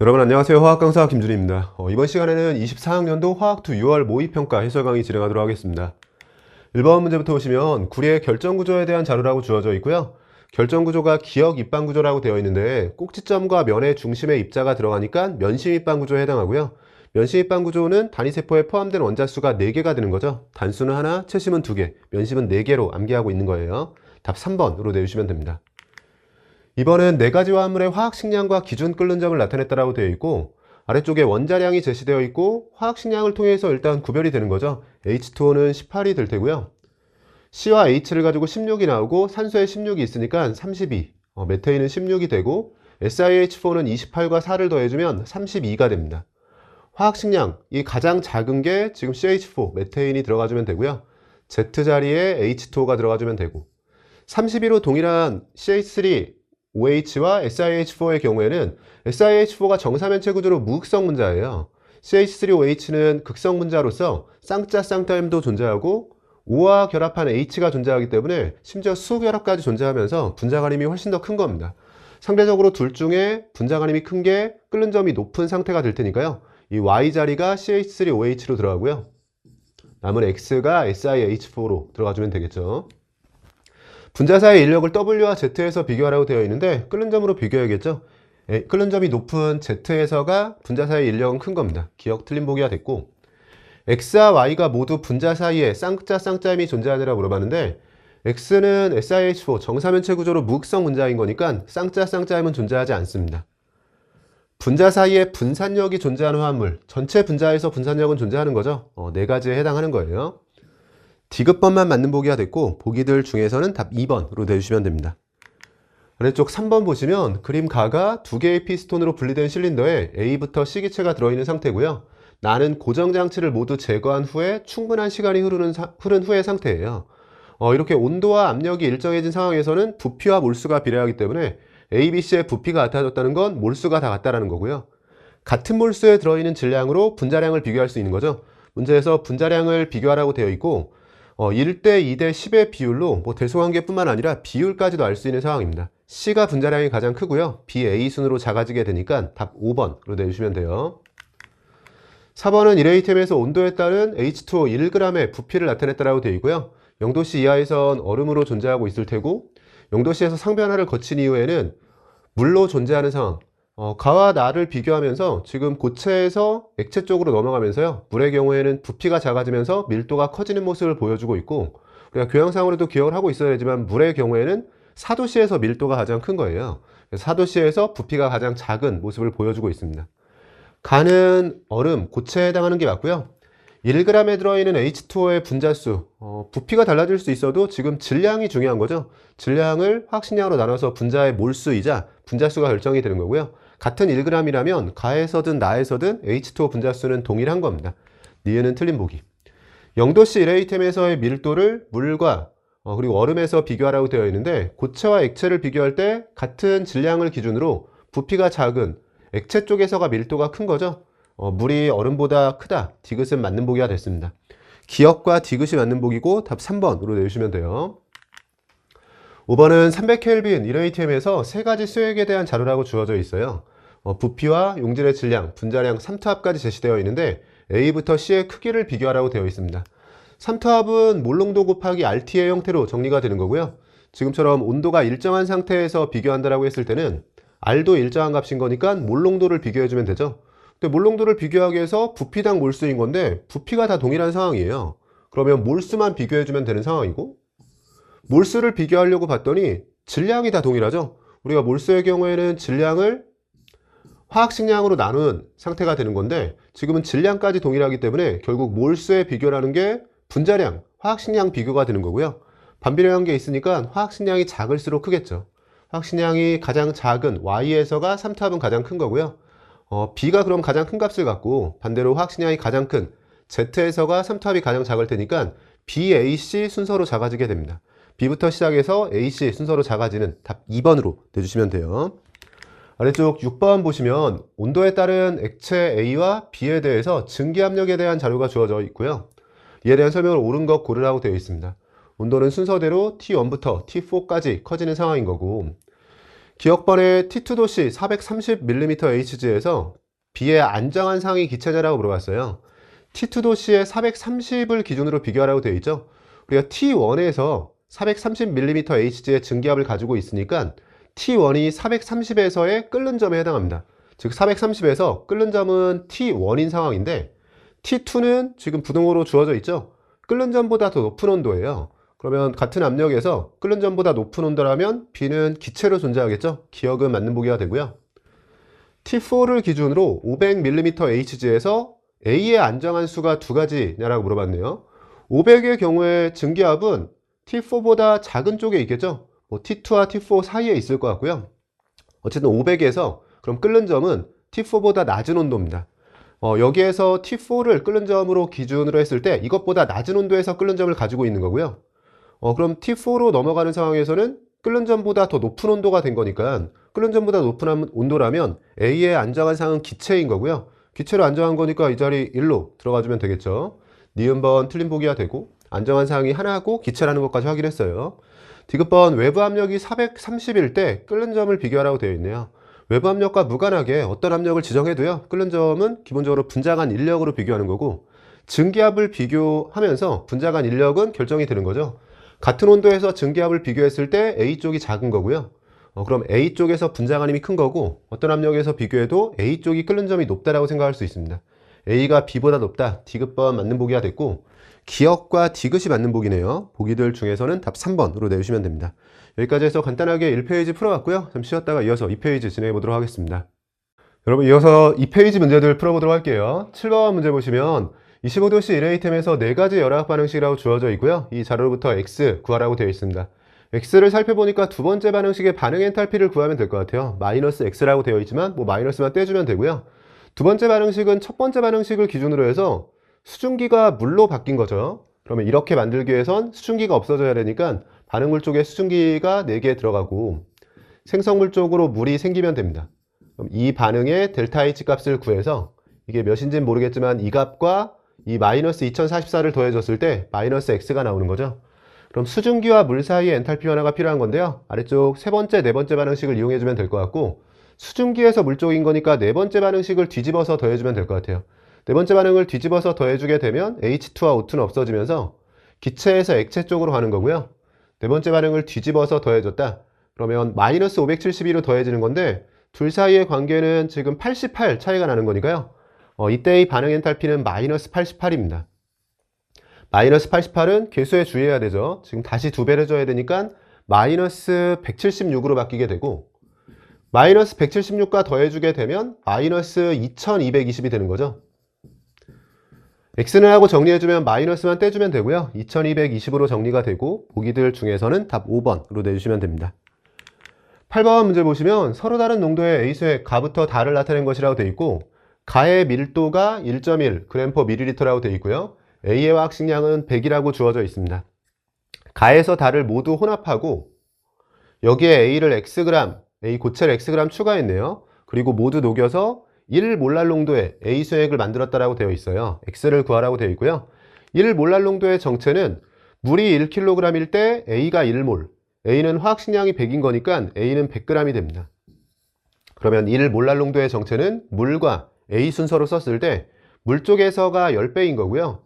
여러분 안녕하세요. 화학 강사 김준희입니다. 이번 시간에는 24학년도 화학2 6월 모의평가 해설 강의 진행하도록 하겠습니다. 1번 문제부터 보시면 구리의 결정구조에 대한 자료라고 주어져 있고요. 결정구조가 기역 입방구조라고 되어 있는데 꼭지점과 면의 중심에 입자가 들어가니까 면심 입방구조에 해당하고요. 면심 입방구조는 단위세포에 포함된 원자수가 4개가 되는 거죠. 단수는 하나, 채심은 2개, 면심은 4개로 암기하고 있는 거예요. 답 3번으로 내주시면 됩니다. 이번은 4가지 화합물의 화학식량과 기준 끓는 점을 나타냈다라고 되어 있고 아래쪽에 원자량이 제시되어 있고 화학식량을 통해서 일단 구별이 되는 거죠. H2O는 18이 될 테고요. C와 H를 가지고 16이 나오고 산소에 16이 있으니까 32, 메테인은 16이 되고 SiH4는 28과 4를 더해주면 32가 됩니다. 화학식량, 이 가장 작은 게 지금 CH4, 메테인이 들어가주면 되고요. Z 자리에 H2O가 들어가주면 되고 32로 동일한 CH3, OH와 SiH4의 경우에는 SiH4가 정사면체 구조로 무극성 분자예요. CH3OH는 극성 분자로서 쌍자 쌍따임도 존재하고 O와 결합한 H가 존재하기 때문에 심지어 수결합까지 존재하면서 분자가림이 훨씬 더 큰 겁니다. 상대적으로 둘 중에 분자가림이 큰 게 끓는 점이 높은 상태가 될 테니까요. 이 Y 자리가 CH3OH로 들어가고요. 남은 X가 SiH4로 들어가주면 되겠죠. 분자사의 인력을 W와 Z에서 비교하라고 되어 있는데 끓는 점으로 비교해야겠죠. 끓는 점이 높은 Z에서가 분자사의 인력은 큰 겁니다. 기억 틀린 보기가 됐고 X와 Y가 모두 분자 사이에 쌍자 쌍자임이 존재하느라 물어봤는데 X는 SiH4 정사면체 구조로 무극성 분자인 거니까 쌍자 쌍자임은 존재하지 않습니다. 분자 사이에 분산력이 존재하는 화합물, 전체 분자에서 분산력은 존재하는 거죠. 4가지에 해당하는 거예요. D급번만 맞는 보기가 됐고 보기들 중에서는 답 2번으로 내주시면 됩니다. 아래쪽 3번 보시면 그림 가가 2개의 피스톤으로 분리된 실린더에 A부터 C기체가 들어있는 상태고요. 나는 고정장치를 모두 제거한 후에 충분한 시간이 흐른 후의 상태예요. 이렇게 온도와 압력이 일정해진 상황에서는 부피와 몰수가 비례하기 때문에 A, B, C의 부피가 같아졌다는 건 몰수가 다 같다라는 거고요. 같은 몰수에 들어있는 질량으로 분자량을 비교할 수 있는 거죠. 문제에서 분자량을 비교하라고 되어 있고 1대 2대 10의 비율로 대소관계뿐만 아니라 비율까지도 알 수 있는 상황입니다. C가 분자량이 가장 크고요. B, A 순으로 작아지게 되니까 답 5번으로 내주시면 돼요. 4번은 일레이템에서 온도에 따른 H2O 1g의 부피를 나타냈다라고 되어 있고요. 0도씨 이하에선 얼음으로 존재하고 있을 테고 0도씨에서 상변화를 거친 이후에는 물로 존재하는 상황, 가와 나를 비교하면서 지금 고체에서 액체 쪽으로 넘어가면서요. 물의 경우에는 부피가 작아지면서 밀도가 커지는 모습을 보여주고 있고 우리가 교양상으로도 기억을 하고 있어야 되지만 물의 경우에는 4도씨에서 밀도가 가장 큰 거예요. 4도씨에서 부피가 가장 작은 모습을 보여주고 있습니다. 가는 얼음, 고체에 해당하는 게 맞고요. 1g에 들어있는 H2O의 분자수, 부피가 달라질 수 있어도 지금 질량이 중요한 거죠. 질량을 화학식량으로 나눠서 분자의 몰수이자 분자수가 결정이 되는 거고요. 같은 1g이라면 가에서든 나에서든 H2O 분자수는 동일한 겁니다. 니은은 틀린 보기. 0도씨 일레이템에서의 밀도를 물과 그리고 얼음에서 비교하라고 되어 있는데 고체와 액체를 비교할 때 같은 질량을 기준으로 부피가 작은 액체 쪽에서가 밀도가 큰 거죠. 물이 얼음보다 크다. 디귿은 맞는 보기가 됐습니다. 기역과 디귿이 맞는 보기고 답 3번으로 내주시면 돼요. 5번은 300K 일레이템에서 3가지 수액에 대한 자료라고 주어져 있어요. 부피와 용질의 질량, 분자량, 삼투압까지 제시되어 있는데 A부터 C의 크기를 비교하라고 되어 있습니다. 삼투압은 몰농도 곱하기 RT의 형태로 정리가 되는 거고요. 지금처럼 온도가 일정한 상태에서 비교한다라고 했을 때는 R도 일정한 값인 거니까 몰농도를 비교해주면 되죠. 근데 몰농도를 비교하기 위해서 부피당 몰수인 건데 부피가 다 동일한 상황이에요. 그러면 몰수만 비교해주면 되는 상황이고 몰수를 비교하려고 봤더니 질량이 다 동일하죠. 우리가 몰수의 경우에는 질량을 화학식량으로 나눈 상태가 되는 건데 지금은 질량까지 동일하기 때문에 결국 몰수의 비교라는 게 분자량, 화학식량 비교가 되는 거고요. 반비례한 게 있으니까 화학식량이 작을수록 크겠죠. 화학식량이 가장 작은 Y에서가 삼투압은 가장 큰 거고요. B가 그럼 가장 큰 값을 갖고 반대로 화학식량이 가장 큰 Z에서가 삼투압이 가장 작을 테니까 B, A, C 순서로 작아지게 됩니다. B부터 시작해서 A, C 순서로 작아지는 답 2번으로 내주시면 돼요. 아래쪽 6번 보시면 온도에 따른 액체 A와 B에 대해서 증기압력에 대한 자료가 주어져 있고요. 이에 대한 설명을 옳은 것 고르라고 되어 있습니다. 온도는 순서대로 T1부터 T4까지 커지는 상황인 거고 기억번에 T2도시 430mm HG에서 B의 안정한 상위 기체냐라고 물어봤어요. T2도시의 430을 기준으로 비교하라고 되어 있죠. 우리가 T1에서 430mm HG의 증기압을 가지고 있으니까 T1이 430에서의 끓는 점에 해당합니다. 즉 430에서 끓는 점은 T1인 상황인데 T2는 지금 부등호로 주어져 있죠. 끓는 점보다 더 높은 온도예요. 그러면 같은 압력에서 끓는 점보다 높은 온도라면 B는 기체로 존재하겠죠. 기억은 맞는 보기가 되고요. T4를 기준으로 500mm HG에서 A의 안정한 수가 두 가지냐라고 물어봤네요. 500의 경우에 증기압은 T4보다 작은 쪽에 있겠죠. T2와 T4 사이에 있을 것 같고요. 어쨌든 500에서 그럼 끓는 점은 T4보다 낮은 온도입니다. 여기에서 T4를 끓는 점으로 기준으로 했을 때 이것보다 낮은 온도에서 끓는 점을 가지고 있는 거고요. 그럼 T4로 넘어가는 상황에서는 끓는 점보다 더 높은 온도가 된 거니까 끓는 점보다 높은 온도라면 A의 안정한 상은 기체인 거고요. 기체로 안정한 거니까 이 자리 1로 들어가주면 되겠죠. 니은번 틀린 보기가 되고 안정한 상이 하나고 기체라는 것까지 확인했어요. 디귿번 외부 압력이 430일 때 끓는 점을 비교하라고 되어 있네요. 외부 압력과 무관하게 어떤 압력을 지정해도요. 끓는 점은 기본적으로 분자간 인력으로 비교하는 거고 증기압을 비교하면서 분자간 인력은 결정이 되는 거죠. 같은 온도에서 증기압을 비교했을 때 A쪽이 작은 거고요. 그럼 A쪽에서 분자간 힘이 큰 거고 어떤 압력에서 비교해도 A쪽이 끓는 점이 높다라고 생각할 수 있습니다. A가 B보다 높다. 디귿번 맞는 보기가 됐고 기억과 디귿이 맞는 보기네요. 보기들 중에서는 답 3번으로 내주시면 됩니다. 여기까지 해서 간단하게 1페이지 풀어봤고요. 잠시 쉬었다가 이어서 2페이지 진행해 보도록 하겠습니다. 여러분 이어서 2페이지 문제들 풀어보도록 할게요. 7번 문제 보시면 25도씨 1A템에서 4가지 열화학 반응식이라고 주어져 있고요. 이 자료로부터 X 구하라고 되어 있습니다. X를 살펴보니까 두 번째 반응식의 반응 엔탈피를 구하면 될 것 같아요. 마이너스 X라고 되어 있지만 마이너스만 떼주면 되고요. 두 번째 반응식은 첫 번째 반응식을 기준으로 해서 수증기가 물로 바뀐 거죠. 그러면 이렇게 만들기 위해선 수증기가 없어져야 되니까 반응물 쪽에 수증기가 4개 들어가고 생성물 쪽으로 물이 생기면 됩니다. 그럼 이 반응의 델타 H 값을 구해서 이게 몇인지는 모르겠지만 이 값과 이 마이너스 2044를 더해줬을 때 마이너스 X가 나오는 거죠. 그럼 수증기와 물 사이의 엔탈피 변화가 필요한 건데요. 아래쪽 세 번째, 네 번째 반응식을 이용해주면 될 것 같고 수증기에서 물 쪽인 거니까 네 번째 반응식을 뒤집어서 더해주면 될 것 같아요. 네 번째 반응을 뒤집어서 더해주게 되면 H2와 O2는 없어지면서 기체에서 액체 쪽으로 가는 거고요. 네 번째 반응을 뒤집어서 더해줬다. 그러면 마이너스 572로 더해지는 건데 둘 사이의 관계는 지금 88 차이가 나는 거니까요. 이때의 반응 엔탈피는 마이너스 88입니다. 마이너스 88은 개수에 주의해야 되죠. 지금 다시 2배를 줘야 되니까 마이너스 176으로 바뀌게 되고 마이너스 176과 더해주게 되면 마이너스 2220이 되는 거죠. X는 하고 정리해주면 마이너스만 떼주면 되고요. 2220으로 정리가 되고 보기들 중에서는 답 5번으로 내주시면 됩니다. 8번 문제 보시면 서로 다른 농도의 A수의 가부터 다를 나타낸 것이라고 되어 있고 가의 밀도가 1.1g/ml라고 되어 있고요. A의 화학식량은 100이라고 주어져 있습니다. 가에서 다를 모두 혼합하고 여기에 A를 Xg, A 고체를 Xg 추가했네요. 그리고 모두 녹여서 1몰랄 농도의 A 수액을 만들었다라고 되어 있어요. X를 구하라고 되어 있고요. 1몰랄 농도의 정체는 물이 1kg일 때 A가 1몰, A는 화학식량이 100인 거니까 A는 100g이 됩니다. 그러면 1몰랄 농도의 정체는 물과 A 순서로 썼을 때 물 쪽에서가 10배인 거고요.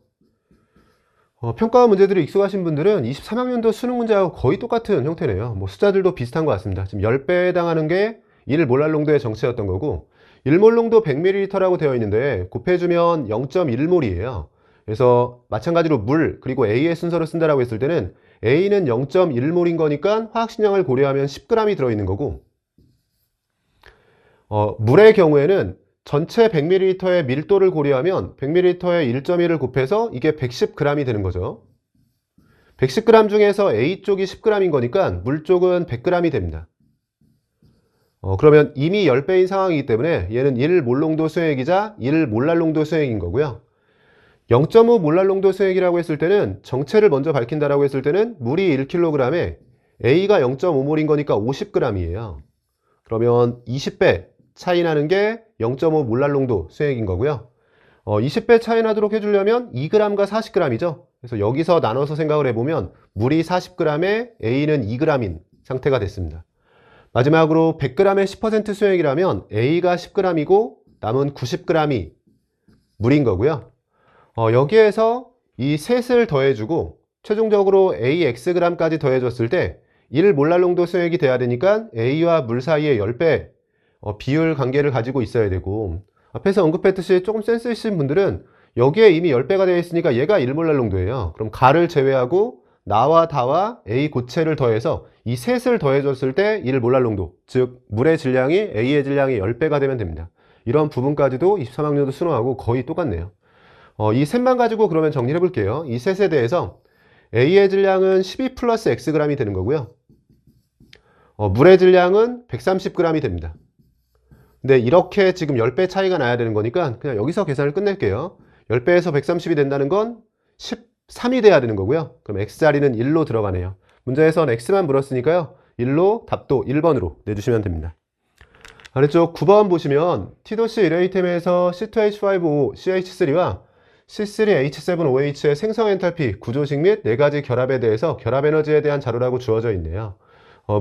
평가원 문제들이 익숙하신 분들은 23학년도 수능 문제하고 거의 똑같은 형태네요. 숫자들도 비슷한 것 같습니다. 지금 10배에 해당하는 게 1몰랄 농도의 정체였던 거고 1몰 농도 100ml라고 되어 있는데 곱해주면 0.1몰이에요. 그래서 마찬가지로 물 그리고 A의 순서로 쓴다라고 했을 때는 A는 0.1몰인 거니까 화학식량을 고려하면 10g이 들어있는 거고 물의 경우에는 전체 100ml의 밀도를 고려하면 100ml에 1.1을 곱해서 이게 110g이 되는 거죠. 110g 중에서 A 쪽이 10g인 거니까 물 쪽은 100g이 됩니다. 그러면 이미 10배인 상황이기 때문에 얘는 1몰 농도 수액이자 1몰랄 농도 수액인 거고요. 0.5몰랄 농도 수액이라고 했을 때는 정체를 먼저 밝힌다라고 했을 때는 물이 1kg에 A가 0.5몰인 거니까 50g이에요. 그러면 20배 차이 나는 게 0.5몰랄 농도 수액인 거고요. 20배 차이 나도록 해주려면 2g과 40g이죠. 그래서 여기서 나눠서 생각을 해보면 물이 40g에 A는 2g인 상태가 됐습니다. 마지막으로 100g의 10% 수액이라면 A가 10g이고 남은 90g이 물인 거고요. 여기에서 이 셋을 더해주고 최종적으로 AXg까지 더해줬을 때 1몰랄농도 수액이 돼야 되니까 A와 물 사이에 10배 비율 관계를 가지고 있어야 되고, 앞에서 언급했듯이 조금 센스 있으신 분들은 여기에 이미 10배가 되어 있으니까 얘가 1몰랄농도예요. 그럼 가를 제외하고 나와 다와 A 고체를 더해서 이 셋을 더해줬을 때 1몰랄농도, 즉 물의 질량이 A의 질량이 10배가 되면 됩니다. 이런 부분까지도 23학년도 수능하고 거의 똑같네요. 이 셋만 가지고 그러면 정리를 해볼게요. 이 셋에 대해서 A의 질량은 12 플러스 Xg이 되는 거고요. 물의 질량은 130g이 됩니다. 근데 이렇게 지금 10배 차이가 나야 되는 거니까 그냥 여기서 계산을 끝낼게요. 10배에서 130이 된다는 건 13이 돼야 되는 거고요. 그럼 X자리는 1로 들어가네요. 문제에선 X만 물었으니까요. 1로 답도 1번으로 내주시면 됩니다. 아래쪽 9번 보시면 T도시 1A템에서 C2H5O CH3와 C3H7OH의 생성 엔탈피, 구조식 및 4가지 결합에 대해서 결합 에너지에 대한 자료라고 주어져 있네요.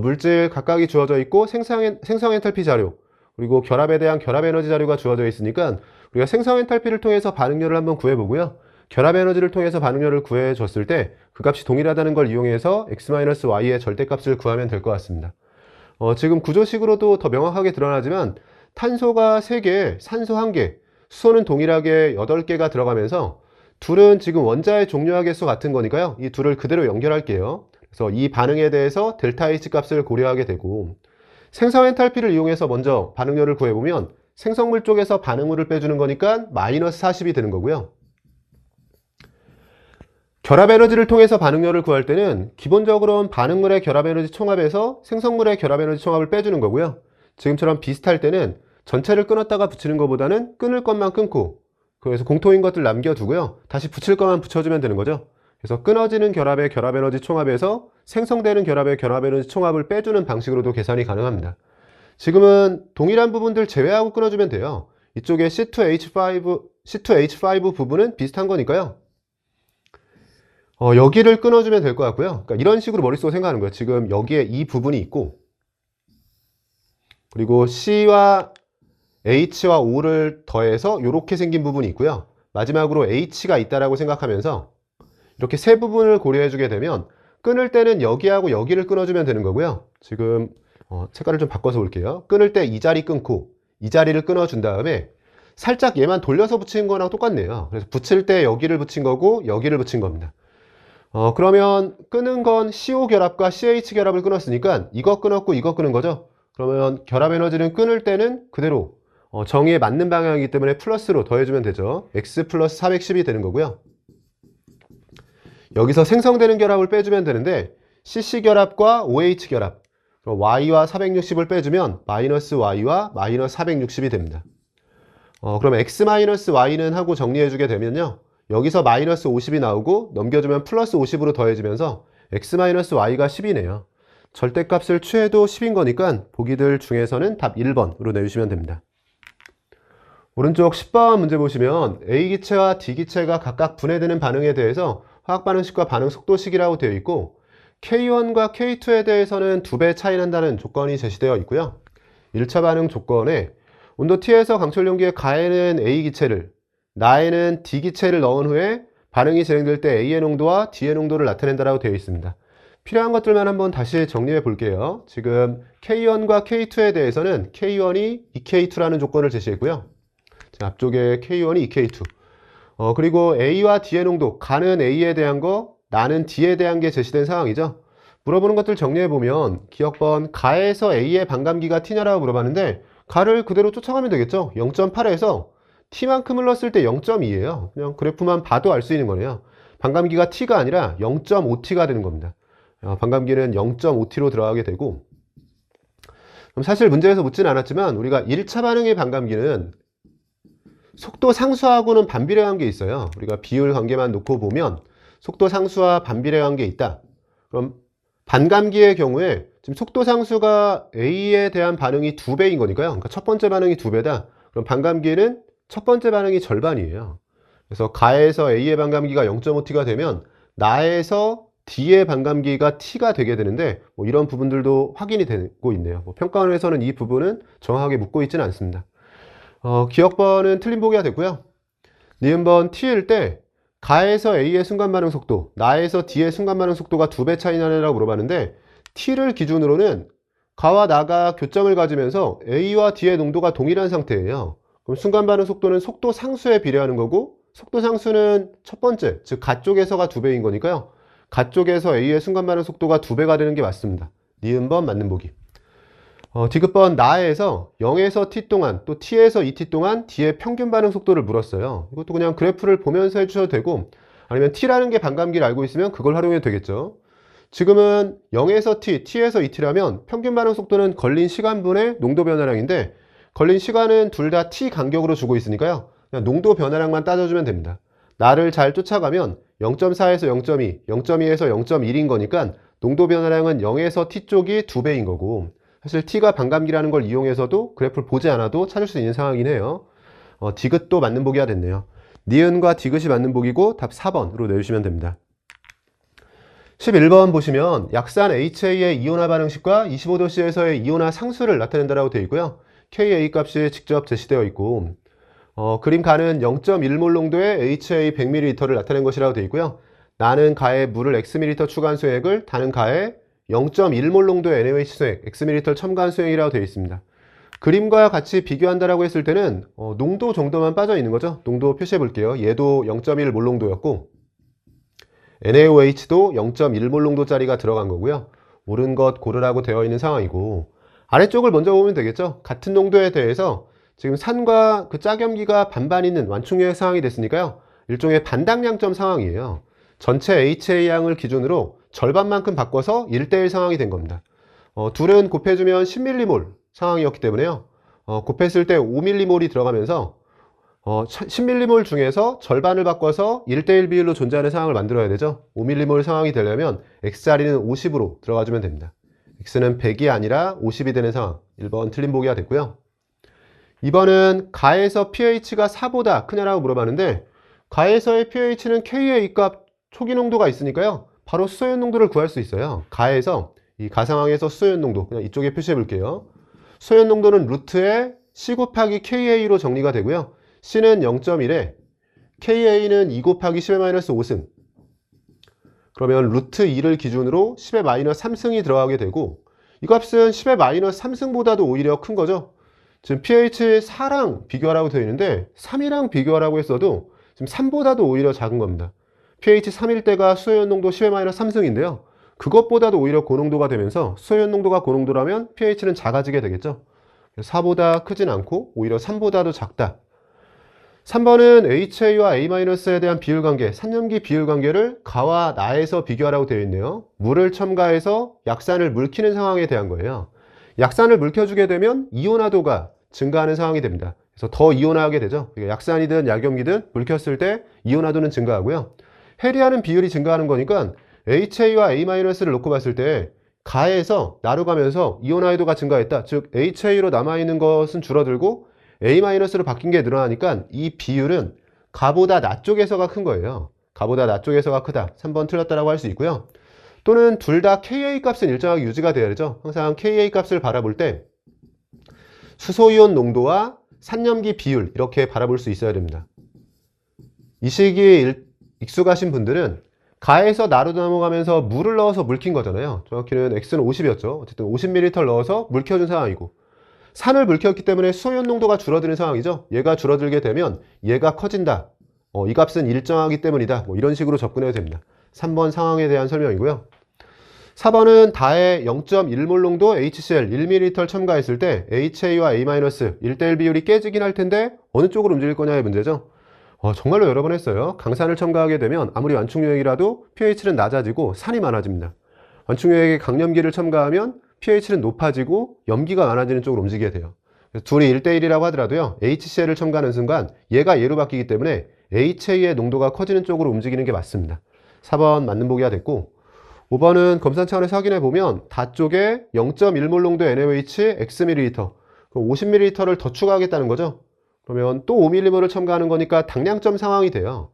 물질 각각이 주어져 있고 생성 엔탈피 자료, 그리고 결합에 대한 결합 에너지 자료가 주어져 있으니까 우리가 생성 엔탈피를 통해서 반응률을 한번 구해보고요. 결합 에너지를 통해서 반응률을 구해줬을 때 그 값이 동일하다는 걸 이용해서 x-y의 절대값을 구하면 될 것 같습니다. 지금 구조식으로도 더 명확하게 드러나지만 탄소가 3개, 산소 1개, 수소는 동일하게 8개가 들어가면서 둘은 지금 원자의 종료화 개수 같은 거니까요. 이 둘을 그대로 연결할게요. 그래서 이 반응에 대해서 델타 H 값을 고려하게 되고, 생성 엔탈피를 이용해서 먼저 반응률을 구해보면 생성물 쪽에서 반응물을 빼주는 거니까 마이너스 40이 되는 거고요. 결합 에너지를 통해서 반응률을 구할 때는 기본적으로는 반응물의 결합 에너지 총합에서 생성물의 결합 에너지 총합을 빼주는 거고요. 지금처럼 비슷할 때는 전체를 끊었다가 붙이는 것보다는 끊을 것만 끊고, 그래서 공통인 것들 남겨두고요. 다시 붙일 것만 붙여주면 되는 거죠. 그래서 끊어지는 결합의 결합 에너지 총합에서 생성되는 결합의 결합 에너지 총합을 빼주는 방식으로도 계산이 가능합니다. 지금은 동일한 부분들 제외하고 끊어주면 돼요. 이쪽에 C2H5 부분은 비슷한 거니까요. 여기를 끊어주면 될 것 같고요. 그러니까 이런 식으로 머릿속으로 생각하는 거예요. 지금 여기에 이 부분이 있고, 그리고 C와 H와 O를 더해서 이렇게 생긴 부분이 있고요. 마지막으로 H가 있다라고 생각하면서 이렇게 세 부분을 고려해 주게 되면 끊을 때는 여기하고 여기를 끊어주면 되는 거고요. 지금 색깔을 좀 바꿔서 볼게요. 끊을 때 이 자리 끊고 이 자리를 끊어준 다음에 살짝 얘만 돌려서 붙인 거랑 똑같네요. 그래서 붙일 때 여기를 붙인 거고 여기를 붙인 겁니다. 그러면 끊은 건 CO 결합과 CH 결합을 끊었으니까 이거 끊었고 이거 끊은 거죠. 그러면 결합 에너지는 끊을 때는 그대로 정의에 맞는 방향이기 때문에 플러스로 더해주면 되죠. X 플러스 410이 되는 거고요. 여기서 생성되는 결합을 빼주면 되는데 CC 결합과 OH 결합, Y와 460을 빼주면 마이너스 Y와 마이너스 460이 됩니다. 그럼 X 마이너스 Y는 하고 정리해주게 되면요. 여기서 마이너스 50이 나오고 넘겨주면 플러스 50으로 더해지면서 X 마이너스 Y가 10이네요. 절대값을 취해도 10인 거니까 보기들 중에서는 답 1번으로 내주시면 됩니다. 오른쪽 10번 문제 보시면 A기체와 D기체가 각각 분해되는 반응에 대해서 화학반응식과 반응속도식이라고 되어 있고, K1과 K2에 대해서는 2배 차이 난다는 조건이 제시되어 있고요. 1차 반응 조건에 온도 T에서 강철 용기에 가에는 A기체를, 나에는 D기체를 넣은 후에 반응이 진행될 때 A의 농도와 D의 농도를 나타낸다라고 되어 있습니다. 필요한 것들만 한번 다시 정리해 볼게요. 지금 K1과 K2에 대해서는 K1이 2K2라는 조건을 제시했고요. 자, 앞쪽에 K1이 2K2. 그리고 A와 D의 농도, 가는 A에 대한 거, 나는 D에 대한 게 제시된 상황이죠. 물어보는 것들 정리해보면 기억번 가에서 A의 반감기가 T냐라고 물어봤는데 가를 그대로 쫓아가면 되겠죠. 0.8에서 T만큼을 넣었을 때 0.2예요. 그냥 그래프만 봐도 알 수 있는 거네요. 반감기가 T가 아니라 0.5T가 되는 겁니다. 반감기는 0.5T로 들어가게 되고, 그럼 사실 문제에서 묻지는 않았지만 우리가 1차 반응의 반감기는 속도 상수하고는 반비례 관계 있어요. 우리가 비율 관계만 놓고 보면 속도 상수와 반비례 관계 있다. 그럼 반감기의 경우에 지금 속도 상수가 A에 대한 반응이 2배인 거니까요. 그러니까 첫 번째 반응이 2배다. 그럼 반감기는 첫 번째 반응이 절반이에요. 그래서 가에서 A의 반감기가 0.5T가 되면 나에서 D의 반감기가 T가 되게 되는데 이런 부분들도 확인이 되고 있네요. 평가원에서는 이 부분은 정확하게 묻고 있지는 않습니다. 기억번은 틀린 보기가 됐고요. 니은번 T일 때 가에서 A의 순간 반응 속도, 나에서 D의 순간 반응 속도가 2배 차이 나느라고 물어봤는데 T를 기준으로는 가와 나가 교점을 가지면서 A와 D의 농도가 동일한 상태예요. 그럼 순간 반응 속도는 속도 상수에 비례하는 거고, 속도 상수는 첫 번째, 즉 가 쪽에서가 2배인 거니까요. 가 쪽에서 A의 순간 반응 속도가 2배가 되는 게 맞습니다. 니은번 맞는 보기. 디귿번 나에서 0에서 t 동안 또 t에서 2t 동안 D의 평균 반응 속도를 물었어요. 이것도 그냥 그래프를 보면서 해주셔도 되고, 아니면 t라는 게 반감기를 알고 있으면 그걸 활용해도 되겠죠. 지금은 0에서 t, t에서 2t라면 평균 반응 속도는 걸린 시간분의 농도 변화량인데, 걸린 시간은 둘 다 t 간격으로 주고 있으니까요. 그냥 농도 변화량만 따져주면 됩니다. 나를 잘 쫓아가면 0.4에서 0.2, 0.2에서 0.1인 거니까 농도 변화량은 0에서 t 쪽이 2배인 거고, 사실 t가 반감기라는 걸 이용해서도 그래프를 보지 않아도 찾을 수 있는 상황이긴 해요. 디귿도 맞는 보기가 됐네요. 니은과 디귿이 맞는 보기고 답 4번으로 내주시면 됩니다. 11번 보시면 약산 HA의 이온화 반응식과 25도씨에서의 이온화 상수를 나타낸다라고 되어 있고요. KA 값이 직접 제시되어 있고, 그림 가는 0.1몰 농도의 HA 100ml를 나타낸 것이라고 되어 있고요. 나는 가에 물을 Xml 추가한 수액을, 다는 가에 0.1몰 농도의 NaOH 수액, Xml 첨가한 수액이라고 되어 있습니다. 그림과 같이 비교한다라고 했을 때는 농도 정도만 빠져 있는 거죠. 농도 표시해 볼게요. 얘도 0.1몰 농도였고 NaOH도 0.1몰 농도짜리가 들어간 거고요. 옳은 것 고르라고 되어 있는 상황이고, 아래쪽을 먼저 보면 되겠죠. 같은 농도에 대해서 지금 산과 그 짝염기가 반반 있는 완충유액 상황이 됐으니까요. 일종의 반당량점 상황이에요. 전체 HA 양을 기준으로 절반만큼 바꿔서 1대1 상황이 된 겁니다. 둘은 곱해주면 10mm몰 상황이었기 때문에요. 곱했을 때 5mm몰이 들어가면서 10mm몰 중에서 절반을 바꿔서 1대1 비율로 존재하는 상황을 만들어야 되죠. 5mm몰 상황이 되려면 X자리는 50으로 들어가주면 됩니다. X는 100이 아니라 50이 되는 상황. 1번 틀린 보기가 됐고요. 2번은 가에서 pH가 4보다 크냐라고 물어봤는데, 가에서의 pH는 Ka 값 초기 농도가 있으니까요. 바로 수소연 농도를 구할 수 있어요. 가에서, 이 가 상황에서 수소연 농도, 그냥 이쪽에 표시해 볼게요. 수소연 농도는 루트에 C 곱하기 Ka로 정리가 되고요. C는 0.1에 Ka는 2 곱하기 10의 -5승. 그러면 루트 2를 기준으로 10의 -3승이 들어가게 되고, 이 값은 10의 -3승보다도 오히려 큰 거죠. 지금 pH 4랑 비교하라고 되어 있는데 3이랑 비교하라고 했어도 지금 3보다도 오히려 작은 겁니다. pH 3일 때가 수소연 농도 10의 -3승인데요. 그것보다도 오히려 고농도가 되면서 수소연 농도가 고농도라면 pH는 작아지게 되겠죠. 4보다 크진 않고 오히려 3보다도 작다. 3번은 HA와 A-에 대한 비율관계, 산염기 비율관계를 가와 나에서 비교하라고 되어 있네요. 물을 첨가해서 약산을 물키는 상황에 대한 거예요. 약산을 물켜주게 되면 이온화도가 증가하는 상황이 됩니다. 그래서 더 이온화하게 되죠. 약산이든 약염기든 물켰을 때 이온화도는 증가하고요. 해리하는 비율이 증가하는 거니까 HA와 A-를 놓고 봤을 때 가에서 나로 가면서 이온화도가 증가했다. 즉 HA로 남아있는 것은 줄어들고 A-로 바뀐 게 늘어나니까 이 비율은 가보다 나 쪽에서가 큰 거예요. 가보다 나 쪽에서가 크다. 3번 틀렸다라고 할 수 있고요. 또는 둘 다 Ka 값은 일정하게 유지가 돼야 되죠. 항상 Ka 값을 바라볼 때 수소이온 농도와 산염기 비율 이렇게 바라볼 수 있어야 됩니다. 이 시기에 익숙하신 분들은 가에서 나로 넘어가면서 물을 넣어서 물킨 거잖아요. 정확히는 X는 50이었죠. 어쨌든 50ml 넣어서 물켜준 상황이고, 산을 물켰기 때문에 수소이온 농도가 줄어드는 상황이죠. 얘가 줄어들게 되면 얘가 커진다. 이 값은 일정하기 때문이다. 이런 식으로 접근해도 됩니다. 3번 상황에 대한 설명이고요. 4번은 다에 0.1몰 농도 HCl 1ml 첨가했을 때 HA와 A- 1대1 비율이 깨지긴 할 텐데 어느 쪽으로 움직일 거냐의 문제죠. 정말로 여러 번 했어요. 강산을 첨가하게 되면 아무리 완충유액이라도 pH는 낮아지고 산이 많아집니다. 완충유액에 강염기를 첨가하면 pH는 높아지고 염기가 많아지는 쪽으로 움직이게 돼요. 둘이 1대1이라고 하더라도요. HCl을 첨가하는 순간 얘가 얘로 바뀌기 때문에 HA의 농도가 커지는 쪽으로 움직이는 게 맞습니다. 4번 맞는 보기가 됐고, 5번은 검산 차원에서 확인해 보면 다 쪽에 0.1몰 농도 NaOH Xml, 50ml를 더 추가하겠다는 거죠. 그러면 또 5mm를 첨가하는 거니까 당량점 상황이 돼요.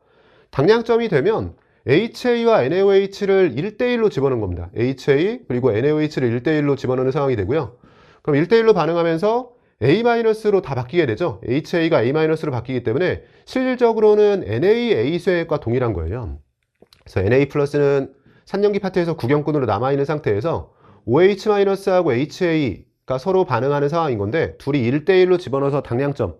당량점이 되면 HA와 NaOH를 1대1로 집어넣은 겁니다. HA 그리고 NaOH를 1대1로 집어넣는 상황이 되고요. 그럼 1대1로 반응하면서 A-로 다 바뀌게 되죠. HA가 A-로 바뀌기 때문에 실질적으로는 NaA-쇠과 동일한 거예요. 그래서 Na+는 산염기 파트에서 구경꾼으로 남아있는 상태에서 OH-하고 HA가 서로 반응하는 상황인 건데 둘이 1대1로 집어넣어서 당량점,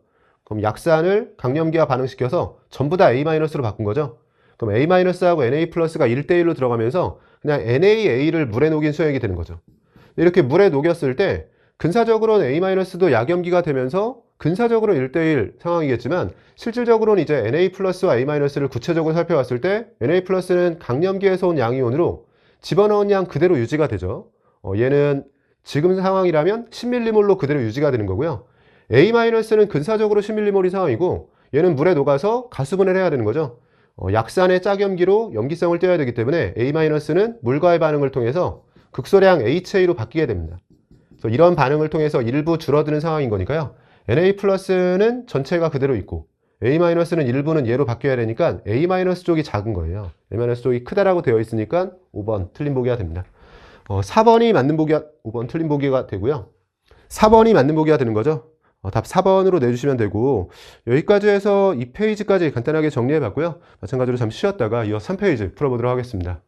그럼 약산을 강염기와 반응시켜서 전부 다 A-로 바꾼 거죠. 그럼 A-하고 Na+가 1대1로 들어가면서 그냥 NaA를 물에 녹인 수액이 되는 거죠. 이렇게 물에 녹였을 때 근사적으로는 A-도 약염기가 되면서 근사적으로 1대1 상황이겠지만 실질적으로는 이제 Na+와 A-를 구체적으로 살펴봤을 때 Na+는 강염기에서 온 양이온으로 집어넣은 양 그대로 유지가 되죠. 얘는 지금 상황이라면 10mm몰로 그대로 유지가 되는 거고요. A-는 근사적으로 10mm몰인 상황이고 얘는 물에 녹아서 가수분해를 해야 되는 거죠. 약산의 짝염기로 염기성을 떼어야 되기 때문에 A-는 물과의 반응을 통해서 극소량 HA로 바뀌게 됩니다. 그래서 이런 반응을 통해서 일부 줄어드는 상황인 거니까요. Na+는 전체가 그대로 있고 A-는 일부는 얘로 바뀌어야 되니까 A- 쪽이 작은 거예요. A- 쪽이 크다라고 되어 있으니까 5번 틀린 보기가 됩니다. 4번이 맞는 보기가 5번 틀린 보기가 되고요. 4번이 맞는 보기가 되는 거죠. 답 4번으로 내주시면 되고 여기까지 해서 2페이지까지 간단하게 정리해 봤고요. 마찬가지로 잠시 쉬었다가 이어서 3페이지 풀어보도록 하겠습니다.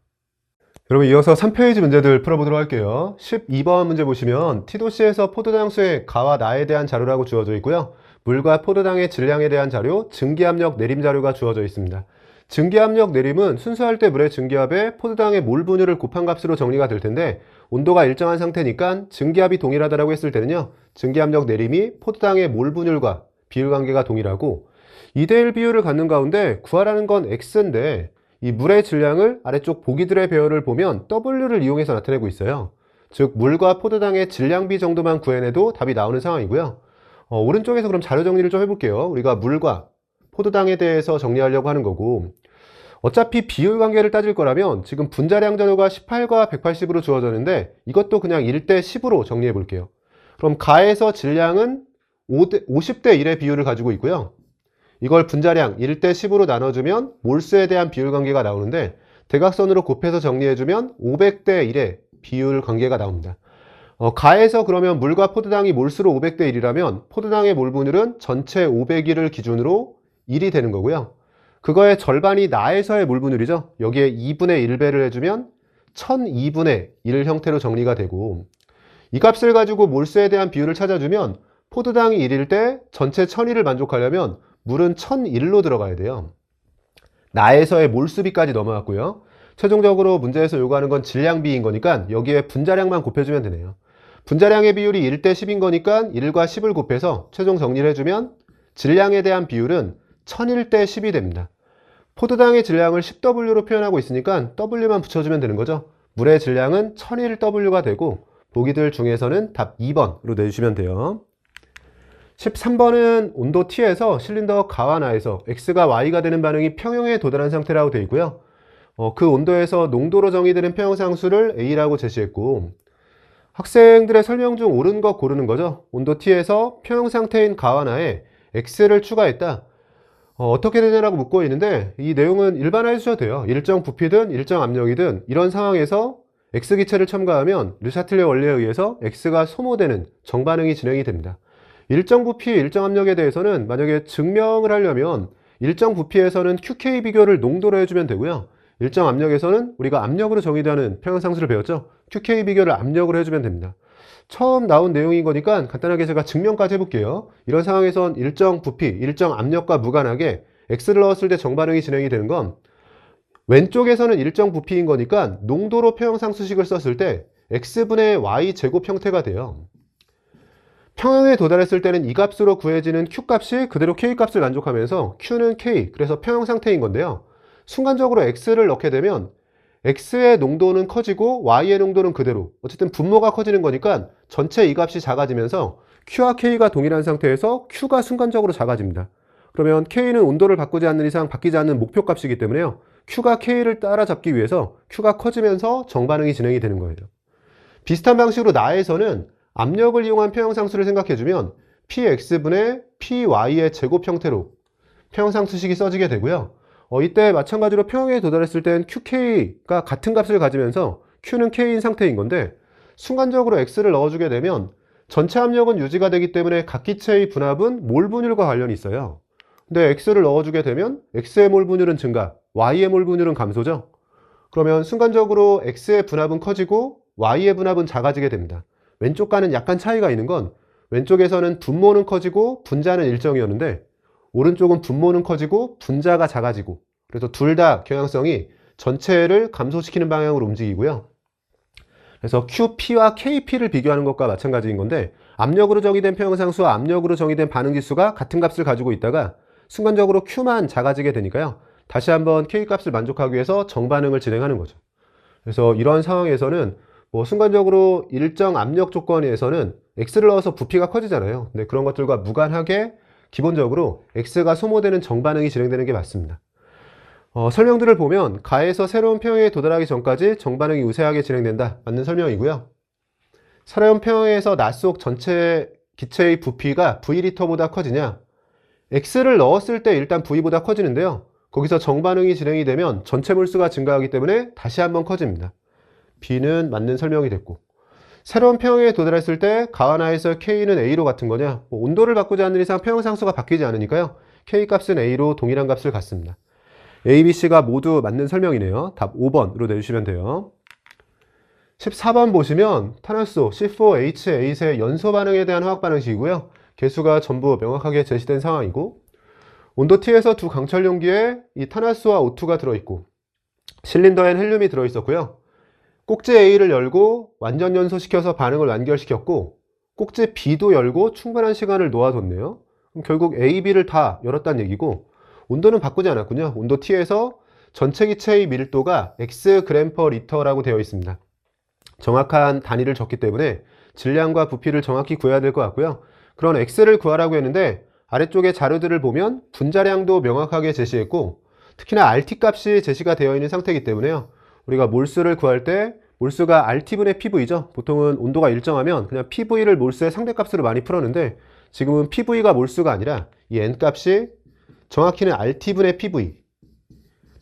여러분 이어서 3페이지 문제들 풀어보도록 할게요. 12번 문제 보시면 티도시에서 포도당수의 가와 나에 대한 자료라고 주어져 있고요. 물과 포도당의 질량에 대한 자료, 증기압력, 내림 자료가 주어져 있습니다. 증기압력, 내림은 순수할 때 물의 증기압에 포도당의 몰 분율을 곱한 값으로 정리가 될 텐데 온도가 일정한 상태니까 증기압이 동일하다고 했을 때는요. 증기압력, 내림이 포도당의 몰 분율과 비율 관계가 동일하고 2대1 비율을 갖는 가운데 구하라는 건 X인데 이 물의 질량을 아래쪽 보기들의 배열을 보면 W를 이용해서 나타내고 있어요. 즉 물과 포도당의 질량비 정도만 구해내도 답이 나오는 상황이고요. 오른쪽에서 그럼 자료 정리를 좀 해볼게요. 우리가 물과 포도당에 대해서 정리하려고 하는 거고 어차피 비율 관계를 따질 거라면 지금 분자량 자료가 18과 180으로 주어졌는데 이것도 그냥 1대 10으로 정리해 볼게요. 그럼 가에서 질량은 50대 1의 비율을 가지고 있고요. 이걸 분자량 1대 10으로 나눠주면 몰수에 대한 비율 관계가 나오는데 대각선으로 곱해서 정리해주면 500대 1의 비율 관계가 나옵니다. 가에서 그러면 물과 포도당이 몰수로 500대 1이라면 포도당의 몰 분율은 전체 500일을 기준으로 1이 되는 거고요. 그거의 절반이 나에서의 몰 분율이죠. 여기에 2분의 1배를 해주면 1002분의 1 형태로 정리가 되고 이 값을 가지고 몰수에 대한 비율을 찾아주면 포도당이 1일 때 전체 1001을 만족하려면 물은 1001로 들어가야 돼요. 나에서의 몰수비까지 넘어갔고요. 최종적으로 문제에서 요구하는 건 질량비인 거니까 여기에 분자량만 곱해주면 되네요. 분자량의 비율이 1대 10인 거니까 1과 10을 곱해서 최종 정리를 해주면 질량에 대한 비율은 1001대 10이 됩니다. 포도당의 질량을 10W로 표현하고 있으니까 W만 붙여주면 되는 거죠. 물의 질량은 1001W가 되고 보기들 중에서는 답 2번으로 내주시면 돼요. 13번은 온도 T에서 실린더 가와 나에서 X가 Y가 되는 반응이 평형에 도달한 상태라고 되어 있고요. 그 온도에서 농도로 정의되는 평형상수를 A라고 제시했고 학생들의 설명 중 옳은 것 고르는 거죠. 온도 T에서 평형상태인 가와 나에 X를 추가했다. 어떻게 되냐라고 묻고 있는데 이 내용은 일반화해 주셔도 돼요. 일정 부피든 일정 압력이든 이런 상황에서 X기체를 첨가하면 르샤틀레 원리에 의해서 X가 소모되는 정반응이 진행이 됩니다. 일정 부피, 일정 압력에 대해서는 만약에 증명을 하려면 일정 부피에서는 QK 비교를 농도로 해주면 되고요. 일정 압력에서는 우리가 압력으로 정의되는 평형상수를 배웠죠. QK 비교를 압력으로 해주면 됩니다. 처음 나온 내용인 거니까 간단하게 제가 증명까지 해볼게요. 이런 상황에선 일정 부피, 일정 압력과 무관하게 X를 넣었을 때 정반응이 진행이 되는 건 왼쪽에서는 일정 부피인 거니까 농도로 평형상수식을 썼을 때 X분의 Y 제곱 형태가 돼요. 평형에 도달했을 때는 이 값으로 구해지는 Q값이 그대로 K값을 만족하면서 Q는 K, 그래서 평형 상태인 건데요. 순간적으로 X를 넣게 되면 X의 농도는 커지고 Y의 농도는 그대로, 어쨌든 분모가 커지는 거니까 전체 이 값이 작아지면서 Q와 K가 동일한 상태에서 Q가 순간적으로 작아집니다. 그러면 K는 온도를 바꾸지 않는 이상 바뀌지 않는 목표값이기 때문에요. Q가 K를 따라잡기 위해서 Q가 커지면서 정반응이 진행이 되는 거예요. 비슷한 방식으로 나에서는 압력을 이용한 평형상수를 생각해주면 px분의 py의 제곱 형태로 평형상수식이 써지게 되고요. 이때 마찬가지로 평형에 도달했을 땐 QK가 같은 값을 가지면서 Q는 K인 상태인 건데 순간적으로 X를 넣어주게 되면 전체 압력은 유지가 되기 때문에 각 기체의 분압은 몰 분율과 관련이 있어요. 근데 X를 넣어주게 되면 X의 몰 분율은 증가, Y의 몰 분율은 감소죠. 그러면 순간적으로 X의 분압은 커지고 Y의 분압은 작아지게 됩니다. 왼쪽과는 약간 차이가 있는 건 왼쪽에서는 분모는 커지고 분자는 일정이었는데 오른쪽은 분모는 커지고 분자가 작아지고, 그래서 둘 다 경향성이 전체를 감소시키는 방향으로 움직이고요. 그래서 QP와 KP를 비교하는 것과 마찬가지인 건데 압력으로 정의된 평형상수와 압력으로 정의된 반응지수가 같은 값을 가지고 있다가 순간적으로 Q만 작아지게 되니까요. 다시 한번 K값을 만족하기 위해서 정반응을 진행하는 거죠. 그래서 이런 상황에서는 순간적으로 일정 압력 조건에서는 X를 넣어서 부피가 커지잖아요. 근데 그런 것들과 무관하게 기본적으로 X가 소모되는 정반응이 진행되는 게 맞습니다. 설명들을 보면 가에서 새로운 평형에 도달하기 전까지 정반응이 우세하게 진행된다. 맞는 설명이고요. 새로운 평형에서 나 속 전체 기체의 부피가 V리터보다 커지냐? X를 넣었을 때 일단 V보다 커지는데요. 거기서 정반응이 진행이 되면 전체 몰수가 증가하기 때문에 다시 한번 커집니다. B는 맞는 설명이 됐고, 새로운 평형에 도달했을 때 가하나에서 K는 A로 같은 거냐? 온도를 바꾸지 않는 이상 평형상수가 바뀌지 않으니까요. K값은 A로 동일한 값을 갖습니다. A, B, C가 모두 맞는 설명이네요. 답 5번으로 내주시면 돼요. 14번 보시면 탄화수 C4H8의 연소 반응에 대한 화학 반응식이고요. 개수가 전부 명확하게 제시된 상황이고, 온도 T에서 두 강철 용기에 이 탄화수와 O2가 들어있고 실린더엔 헬륨이 들어있었고요. 꼭지 A를 열고 완전 연소시켜서 반응을 완결시켰고 꼭지 B도 열고 충분한 시간을 놓아뒀네요. 그럼 결국 A, B를 다 열었다는 얘기고 온도는 바꾸지 않았군요. 온도 T에서 전체 기체의 밀도가 X g/L라고 되어 있습니다. 정확한 단위를 줬기 때문에 질량과 부피를 정확히 구해야 될 것 같고요. 그런 X를 구하라고 했는데 아래쪽에 자료들을 보면 분자량도 명확하게 제시했고 특히나 RT 값이 제시가 되어 있는 상태이기 때문에요. 우리가 몰수를 구할 때 몰수가 RT분의 PV죠. 보통은 온도가 일정하면 그냥 PV를 몰수의 상대값으로 많이 풀었는데 지금은 PV가 몰수가 아니라 이 N값이 정확히는 RT분의 PV.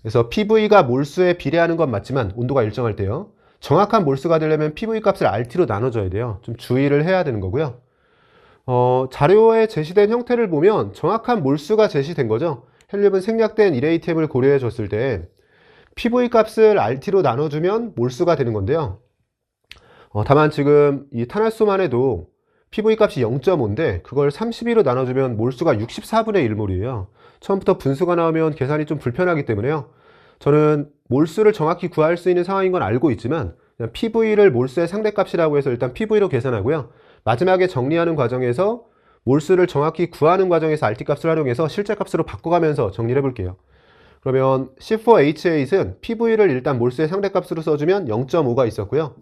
그래서 PV가 몰수에 비례하는 건 맞지만 온도가 일정할 때요. 정확한 몰수가 되려면 PV 값을 RT로 나눠줘야 돼요. 좀 주의를 해야 되는 거고요. 자료에 제시된 형태를 보면 정확한 몰수가 제시된 거죠. 헬륨은 생략된 1ATM을 고려해 줬을 때 PV 값을 RT로 나눠주면 몰수가 되는 건데요. 다만 지금 이 탄화수만 해도 PV 값이 0.5인데 그걸 32로 나눠주면 몰수가 64분의 1몰이에요. 처음부터 분수가 나오면 계산이 좀 불편하기 때문에요. 저는 몰수를 정확히 구할 수 있는 상황인 건 알고 있지만 그냥 PV를 몰수의 상대값이라고 해서 일단 PV로 계산하고요. 마지막에 정리하는 과정에서 몰수를 정확히 구하는 과정에서 RT 값을 활용해서 실제 값으로 바꿔가면서 정리를 해볼게요. 그러면 C4H8은 PV를 일단 몰수의 상대값으로 써주면 0.5가 있었고요.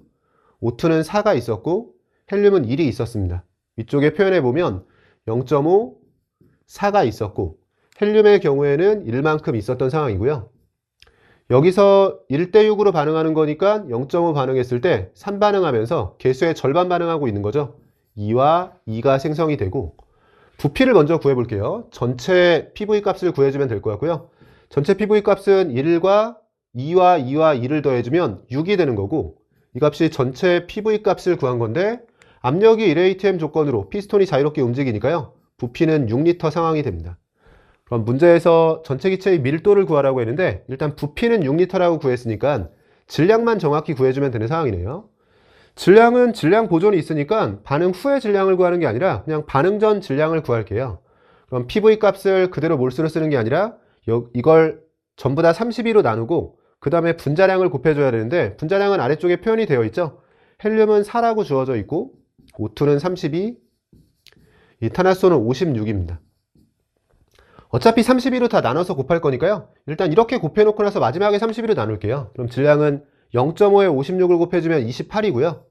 O2는 4가 있었고 헬륨은 1이 있었습니다. 위쪽에 표현해보면 0.5, 4가 있었고 헬륨의 경우에는 1만큼 있었던 상황이고요. 여기서 1대6으로 반응하는 거니까 0.5 반응했을 때 3 반응하면서 개수의 절반 반응하고 있는 거죠. 2와 2가 생성이 되고 부피를 먼저 구해볼게요. 전체 PV 값을 구해주면 될 것 같고요. 전체 PV 값은 1과 2와 2와 2를 더해주면 6이 되는 거고 이 값이 전체 PV 값을 구한 건데 압력이 1atm 조건으로 피스톤이 자유롭게 움직이니까요. 부피는 6리터 상황이 됩니다. 그럼 문제에서 전체 기체의 밀도를 구하라고 했는데 일단 부피는 6리터라고 구했으니까 질량만 정확히 구해주면 되는 상황이네요. 질량은 질량 보존이 있으니까 반응 후의 질량을 구하는 게 아니라 그냥 반응 전 질량을 구할게요. 그럼 PV 값을 그대로 몰수로 쓰는 게 아니라 이걸 전부 다 32로 나누고 그 다음에 분자량을 곱해줘야 되는데 분자량은 아래쪽에 표현이 되어 있죠. 헬륨은 4라고 주어져 있고 O2는 32, 이 탄화수는 56입니다. 어차피 32로 다 나눠서 곱할 거니까요. 일단 이렇게 곱해놓고 나서 마지막에 32로 나눌게요. 그럼 질량은 0.5에 56을 곱해주면 28이고요.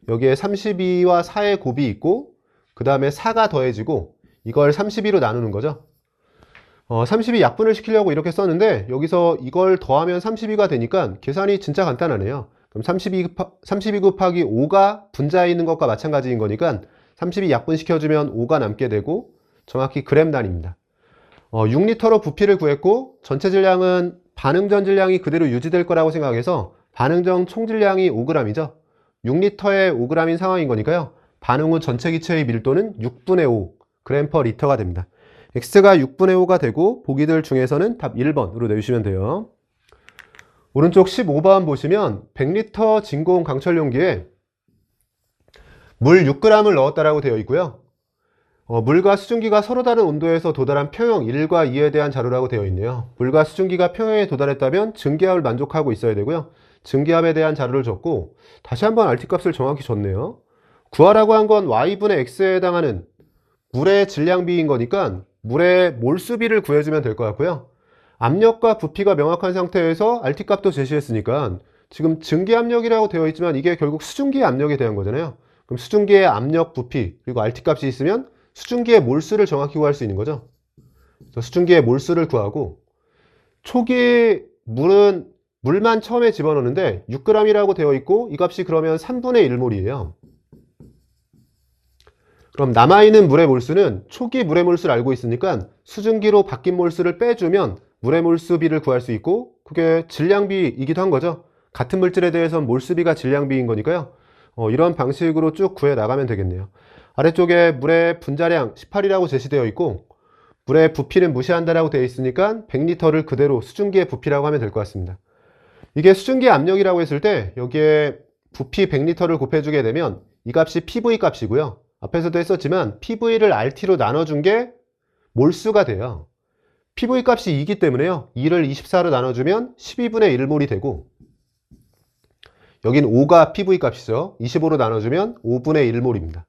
여기에 32와 4의 곱이 있고 그 다음에 4가 더해지고 이걸 32로 나누는 거죠. 32 약분을 시키려고 이렇게 썼는데 여기서 이걸 더하면 32가 되니까 계산이 진짜 간단하네요. 그럼 32 곱하기 5가 분자에 있는 것과 마찬가지인 거니까 32 약분시켜주면 5가 남게 되고 정확히 그램 단위입니다. 6리터로 부피를 구했고 전체 질량은 반응 전 질량이 그대로 유지될 거라고 생각해서 반응 전 총 질량이 5g이죠. 6리터에 5g인 상황인 거니까요. 반응 후 전체 기체의 밀도는 6분의 5 g/L가 됩니다. X가 6분의 5가 되고 보기들 중에서는 답 1번으로 내주시면 돼요. 오른쪽 15번 보시면 100리터 진공 강철 용기에 물 6g을 넣었다라고 되어 있고요. 물과 수증기가 서로 다른 온도에서 도달한 평형 1과 2에 대한 자료라고 되어 있네요. 물과 수증기가 평형에 도달했다면 증기압을 만족하고 있어야 되고요. 증기압에 대한 자료를 줬고 다시 한번 RT값을 정확히 줬네요. 구하라고 한 건 Y분의 X에 해당하는 물의 질량비인 거니까 물의 몰수비를 구해주면 될 것 같고요. 압력과 부피가 명확한 상태에서 RT값도 제시했으니까 지금 증기압력이라고 되어 있지만 이게 결국 수증기의 압력에 대한 거잖아요. 그럼 수증기의 압력, 부피, 그리고 RT값이 있으면 수증기의 몰수를 정확히 구할 수 있는 거죠. 그래서 수증기의 몰수를 구하고 초기 물만 처음에 집어넣는데 6g이라고 되어 있고 이 값이 그러면 3분의 1몰이에요. 그럼 남아있는 물의 몰수는 초기 물의 몰수를 알고 있으니까 수증기로 바뀐 몰수를 빼주면 물의 몰수비를 구할 수 있고 그게 질량비이기도 한 거죠. 같은 물질에 대해서는 몰수비가 질량비인 거니까요. 이런 방식으로 쭉 구해 나가면 되겠네요. 아래쪽에 물의 분자량 18이라고 제시되어 있고 물의 부피는 무시한다라고 되어 있으니까 100리터를 그대로 수증기의 부피라고 하면 될 것 같습니다. 이게 수증기의 압력이라고 했을 때 여기에 부피 100리터를 곱해주게 되면 이 값이 PV 값이고요. 앞에서도 했었지만 PV를 RT로 나눠준 게 몰수가 돼요. PV 값이 2이기 때문에요. 2를 24로 나눠주면 12분의 1몰이 되고 여긴 5가 PV 값이죠. 25로 나눠주면 5분의 1몰입니다.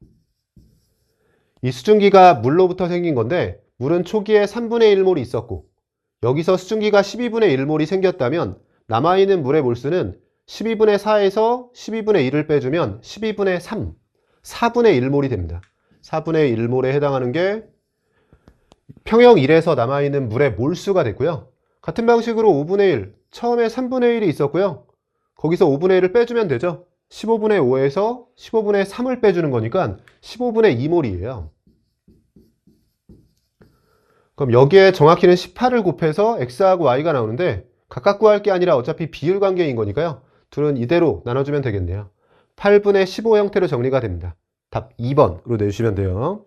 이 수증기가 물로부터 생긴 건데 물은 초기에 3분의 1몰이 있었고 여기서 수증기가 12분의 1몰이 생겼다면 남아있는 물의 몰수는 12분의 4에서 12분의 1을 빼주면 12분의 3, 4분의 1몰이 됩니다. 4분의 1몰에 해당하는 게 평형 1에서 남아있는 물의 몰수가 됐고요. 같은 방식으로 5분의 1, 처음에 3분의 1이 있었고요. 거기서 5분의 1을 빼주면 되죠. 15분의 5에서 15분의 3을 빼주는 거니까 15분의 2몰이에요. 그럼 여기에 정확히는 18을 곱해서 X하고 Y가 나오는데 각각 구할 게 아니라 어차피 비율 관계인 거니까요. 둘은 이대로 나눠주면 되겠네요. 8분의 15 형태로 정리가 됩니다. 답 2번으로 내주시면 돼요.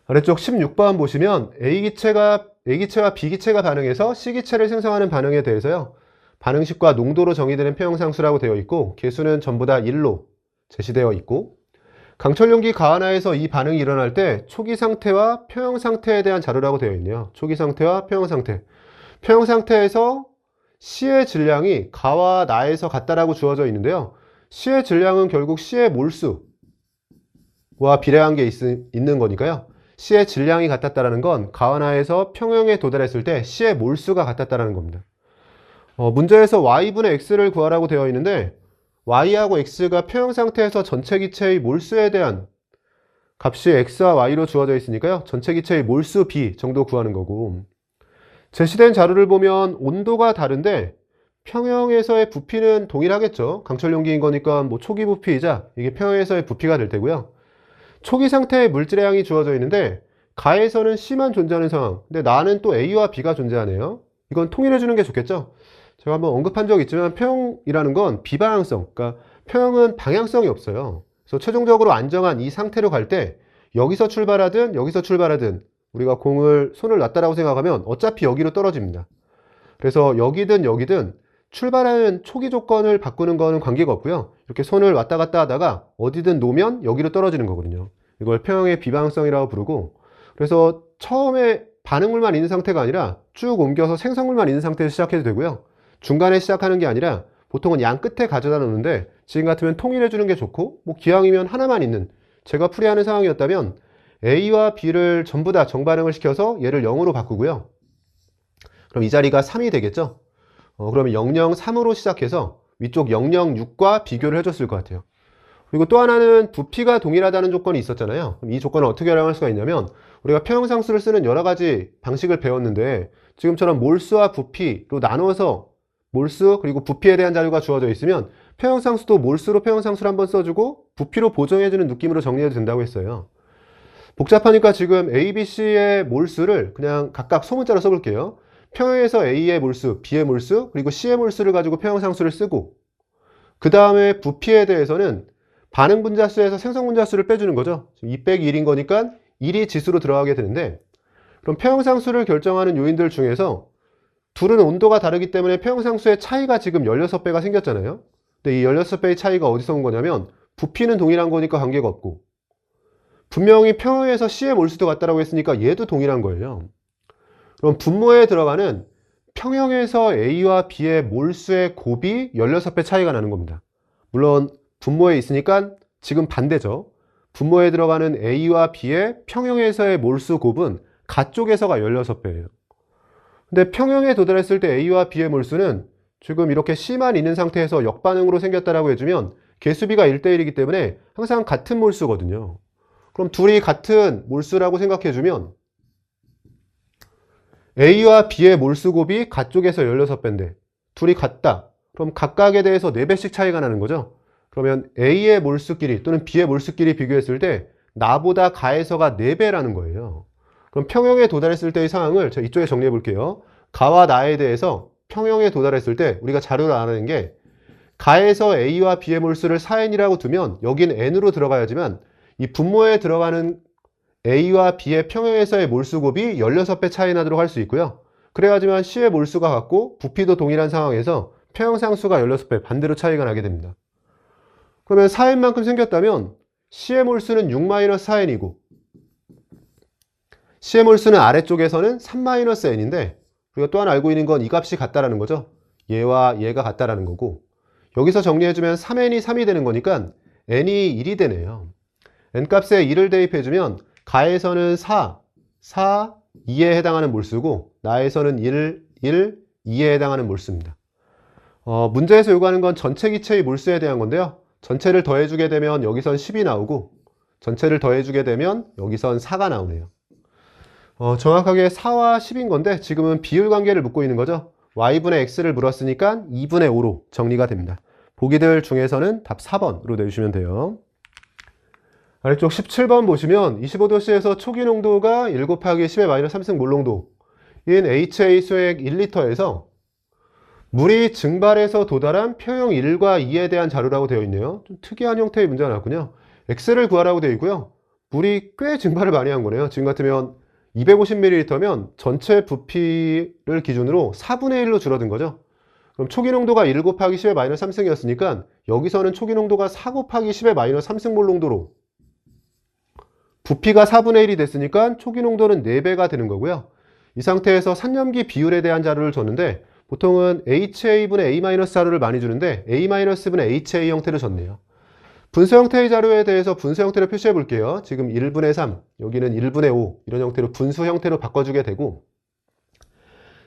아래쪽 16번 보시면 A기체와 B기체가 반응해서 C기체를 생성하는 반응에 대해서요. 반응식과 농도로 정의되는 평형상수라고 되어 있고 개수는 전부 다 1로 제시되어 있고 강철용기 가하나에서 이 반응이 일어날 때 초기 상태와 평형 상태에 대한 자료라고 되어 있네요. 초기 상태와 평형 상태. 평형 상태에서 C의 질량이 가와 나에서 같다라고 주어져 있는데요. C의 질량은 결국 C의 몰수와 비례한 게 있는 거니까요. C의 질량이 같았다는 건 가와 나에서 평형에 도달했을 때 C의 몰수가 같았다는 겁니다. 문제에서 Y분의 X를 구하라고 되어 있는데 Y하고 X가 평형 상태에서 전체 기체의 몰수에 대한 값이 X와 Y로 주어져 있으니까요. 전체 기체의 몰수 B 정도 구하는 거고 제시된 자료를 보면 온도가 다른데 평형에서의 부피는 동일하겠죠. 강철용기인 거니까 뭐 초기 부피이자 이게 평형에서의 부피가 될 테고요. 초기 상태의 물질의 양이 주어져 있는데 가에서는 C만 존재하는 상황 근데 나는 또 A와 B가 존재하네요. 이건 통일해 주는 게 좋겠죠. 제가 한번 언급한 적 있지만 평형이라는 건 비방향성, 그러니까 평형은 방향성이 없어요. 그래서 최종적으로 안정한 이 상태로 갈 때 여기서 출발하든 여기서 출발하든 우리가 손을 놨다라고 생각하면 어차피 여기로 떨어집니다. 그래서 여기든 여기든 출발하는 초기 조건을 바꾸는 거는 관계가 없고요. 이렇게 손을 왔다 갔다 하다가 어디든 놓으면 여기로 떨어지는 거거든요. 이걸 평형의 비방향성이라고 부르고 그래서 처음에 반응물만 있는 상태가 아니라 쭉 옮겨서 생성물만 있는 상태에서 시작해도 되고요. 중간에 시작하는 게 아니라 보통은 양 끝에 가져다 놓는데 지금 같으면 통일해 주는 게 좋고 뭐 기왕이면 하나만 있는 제가 풀이하는 상황이었다면 A와 B를 전부 다 정반응을 시켜서 얘를 0으로 바꾸고요. 그럼 이 자리가 3이 되겠죠. 그러면 003으로 시작해서 위쪽 006과 비교를 해줬을 것 같아요. 그리고 또 하나는 부피가 동일하다는 조건이 있었잖아요. 그럼 이 조건을 어떻게 활용할 수가 있냐면 우리가 평형상수를 쓰는 여러 가지 방식을 배웠는데 지금처럼 몰수와 부피로 나눠서 몰수 그리고 부피에 대한 자료가 주어져 있으면 평형상수도 몰수로 평형상수를 한번 써주고 부피로 보정해주는 느낌으로 정리해도 된다고 했어요. 복잡하니까 지금 A, B, C의 몰수를 그냥 각각 소문자로 써볼게요. 평형에서 A의 몰수, B의 몰수, 그리고 C의 몰수를 가지고 평형상수를 쓰고, 그 다음에 부피에 대해서는 반응 분자수에서 생성 분자수를 빼주는 거죠. 2 빼기 1인 거니까 1이 지수로 들어가게 되는데, 그럼 평형상수를 결정하는 요인들 중에서 둘은 온도가 다르기 때문에 평형상수의 차이가 지금 16배가 생겼잖아요. 근데 이 16배의 차이가 어디서 온 거냐면 부피는 동일한 거니까 관계가 없고, 분명히 평형에서 C의 몰수도 같다라고 했으니까 얘도 동일한 거예요. 그럼 분모에 들어가는 평형에서 A와 B의 몰수의 곱이 16배 차이가 나는 겁니다. 물론 분모에 있으니까 지금 반대죠. 분모에 들어가는 A와 B의 평형에서의 몰수 곱은 가쪽에서가 16배예요. 근데 평형에 도달했을 때 A와 B의 몰수는 지금 이렇게 C만 있는 상태에서 역반응으로 생겼다라고 해주면 개수비가 1대1이기 때문에 항상 같은 몰수거든요. 그럼 둘이 같은 몰수라고 생각해주면 A와 B의 몰수 곱이 가쪽에서 16배인데 둘이 같다. 그럼 각각에 대해서 4배씩 차이가 나는 거죠. 그러면 A의 몰수끼리 또는 B의 몰수끼리 비교했을 때 나보다 가에서가 4배라는 거예요. 그럼 평형에 도달했을 때의 상황을 제가 이쪽에 정리해 볼게요. 가와 나에 대해서 평형에 도달했을 때 우리가 자료를 알아내는 게 가에서 A와 B의 몰수를 4n이라고 두면 여긴 n으로 들어가야지만 이 분모에 들어가는 A와 B의 평형에서의 몰수곱이 16배 차이 나도록 할 수 있고요. 그래야지만 C의 몰수가 같고 부피도 동일한 상황에서 평형상수가 16배 반대로 차이가 나게 됩니다. 그러면 4n만큼 생겼다면 C의 몰수는 6-4n이고 C의 몰수는 아래쪽에서는 3-n인데 우리가 또한 알고 있는 건 이 값이 같다라는 거죠. 얘와 얘가 같다라는 거고 여기서 정리해주면 3n이 3이 되는 거니까 n이 1이 되네요. n값에 1을 대입해주면 가에서는 4, 2에 해당하는 몰수고 나에서는 1, 2에 해당하는 몰수입니다. 문제에서 요구하는 건 전체 기체의 몰수에 대한 건데요. 전체를 더해주게 되면 여기선 10이 나오고 전체를 더해주게 되면 여기선 4가 나오네요. 정확하게 4와 10인 건데 지금은 비율 관계를 묻고 있는 거죠. y분의 x를 물었으니까 2분의 5로 정리가 됩니다. 보기들 중에서는 답 4번으로 내주시면 돼요. 아래쪽 17번 보시면 25도씨에서 초기 농도가 1 곱하기 10의 마이너스 3승 몰 농도인 HA 수액 1리터에서 물이 증발해서 도달한 표형 1과 2에 대한 자료라고 되어 있네요. 좀 특이한 형태의 문제가 나왔군요. X를 구하라고 되어 있고요. 물이 꽤 증발을 많이 한 거네요. 지금 같으면 250ml면 전체 부피를 기준으로 4분의 1로 줄어든 거죠. 그럼 초기 농도가 1 곱하기 10의 마이너스 3승이었으니까 여기서는 초기 농도가 4 곱하기 10의 마이너스 3승 몰 농도로 부피가 4분의 1이 됐으니까 초기 농도는 4배가 되는 거고요. 이 상태에서 산염기 비율에 대한 자료를 줬는데 보통은 HA분의 A- 자료를 많이 주는데 A-분의 HA 형태를 줬네요. 분수 형태의 자료에 대해서 분수 형태로 표시해 볼게요. 지금 1분의 3, 여기는 1분의 5 이런 형태로 분수 형태로 바꿔주게 되고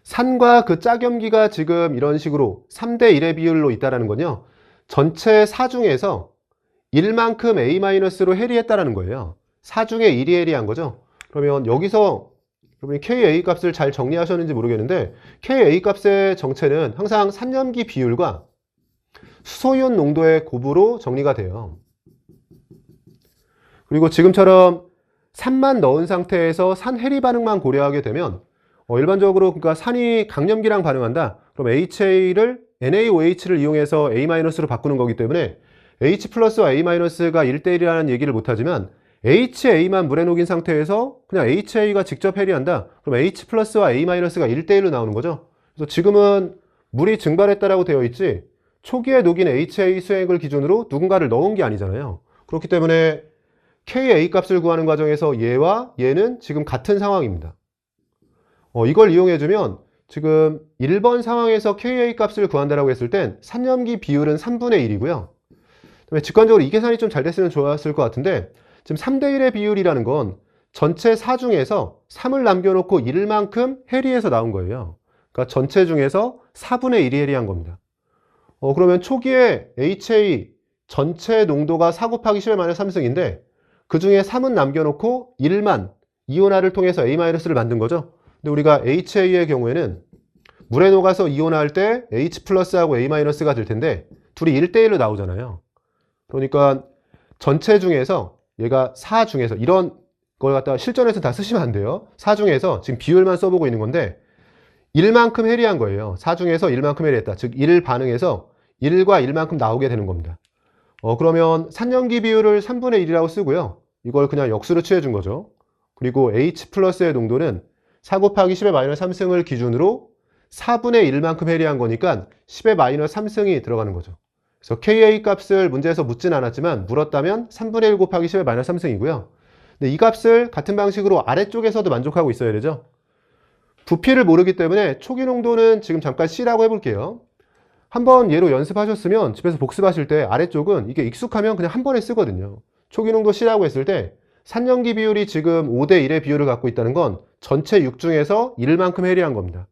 산과 그 짝염기가 지금 이런 식으로 3대 1의 비율로 있다는 건요. 전체 사 중에서 1만큼 A-로 해리했다는 거예요. 4 중에 1이 해리한 거죠. 그러면 여기서 여러분이 KA 값을 잘 정리하셨는지 모르겠는데 KA 값의 정체는 항상 산염기 비율과 수소이온 농도의 곱으로 정리가 돼요. 그리고 지금처럼 산만 넣은 상태에서 산 해리 반응만 고려하게 되면 일반적으로 그러니까 산이 강염기랑 반응한다. 그럼 HA를 NaOH를 이용해서 A-로 바꾸는 거기 때문에 H 플러스와 A-가 1대1이라는 얘기를 못하지만 HA만 물에 녹인 상태에서 그냥 HA가 직접 해리한다. 그럼 H 플러스와 A-가 1대1로 나오는 거죠. 그래서 지금은 물이 증발했다라고 되어 있지 초기에 녹인 HA 수액을 기준으로 누군가를 넣은 게 아니잖아요. 그렇기 때문에 KA 값을 구하는 과정에서 얘와 얘는 지금 같은 상황입니다. 이걸 이용해주면 지금 1번 상황에서 KA 값을 구한다라고 했을 땐 산염기 비율은 3분의 1이고요. 그다음에 직관적으로 이 계산이 좀 잘 됐으면 좋았을 것 같은데 지금 3대1의 비율이라는 건 전체 4 중에서 3을 남겨놓고 1만큼 해리해서 나온 거예요. 그러니까 전체 중에서 4분의 1이 해리한 겁니다. 그러면 초기에 HA 전체 농도가 4 곱하기 10의 마이너스 3승인데 그 중에 3은 남겨놓고 1만 이온화를 통해서 A-를 만든 거죠. 근데 우리가 HA의 경우에는 물에 녹아서 이온화할 때 H 플러스하고 A-가 될 텐데 둘이 1대1로 나오잖아요. 그러니까 전체 중에서 얘가 4 중에서 이런 그걸 갖다가 실전에서 다 쓰시면 안 돼요. 4 중에서 지금 비율만 써보고 있는 건데 1만큼 해리한 거예요. 4 중에서 1만큼 해리했다. 즉 1 반응해서 1과 1만큼 나오게 되는 겁니다. 그러면 산염기 비율을 3분의 1이라고 쓰고요. 이걸 그냥 역수로 취해 준 거죠. 그리고 H 플러스의 농도는 4 곱하기 10의 마이너스 3승을 기준으로 4분의 1만큼 해리한 거니까 10의 마이너스 3승이 들어가는 거죠. 그래서 Ka 값을 문제에서 묻진 않았지만 물었다면 3분의 1 곱하기 10의 마이너스 3승이고요. 근데 이 값을 같은 방식으로 아래쪽에서도 만족하고 있어야 되죠. 부피를 모르기 때문에 초기 농도는 지금 잠깐 C라고 해볼게요. 한번 얘로 연습하셨으면 집에서 복습하실 때 아래쪽은 이게 익숙하면 그냥 한 번에 쓰거든요. 초기 농도 C라고 했을 때 산염기 비율이 지금 5대 1의 비율을 갖고 있다는 건 전체 6 중에서 1만큼 해리한 겁니다.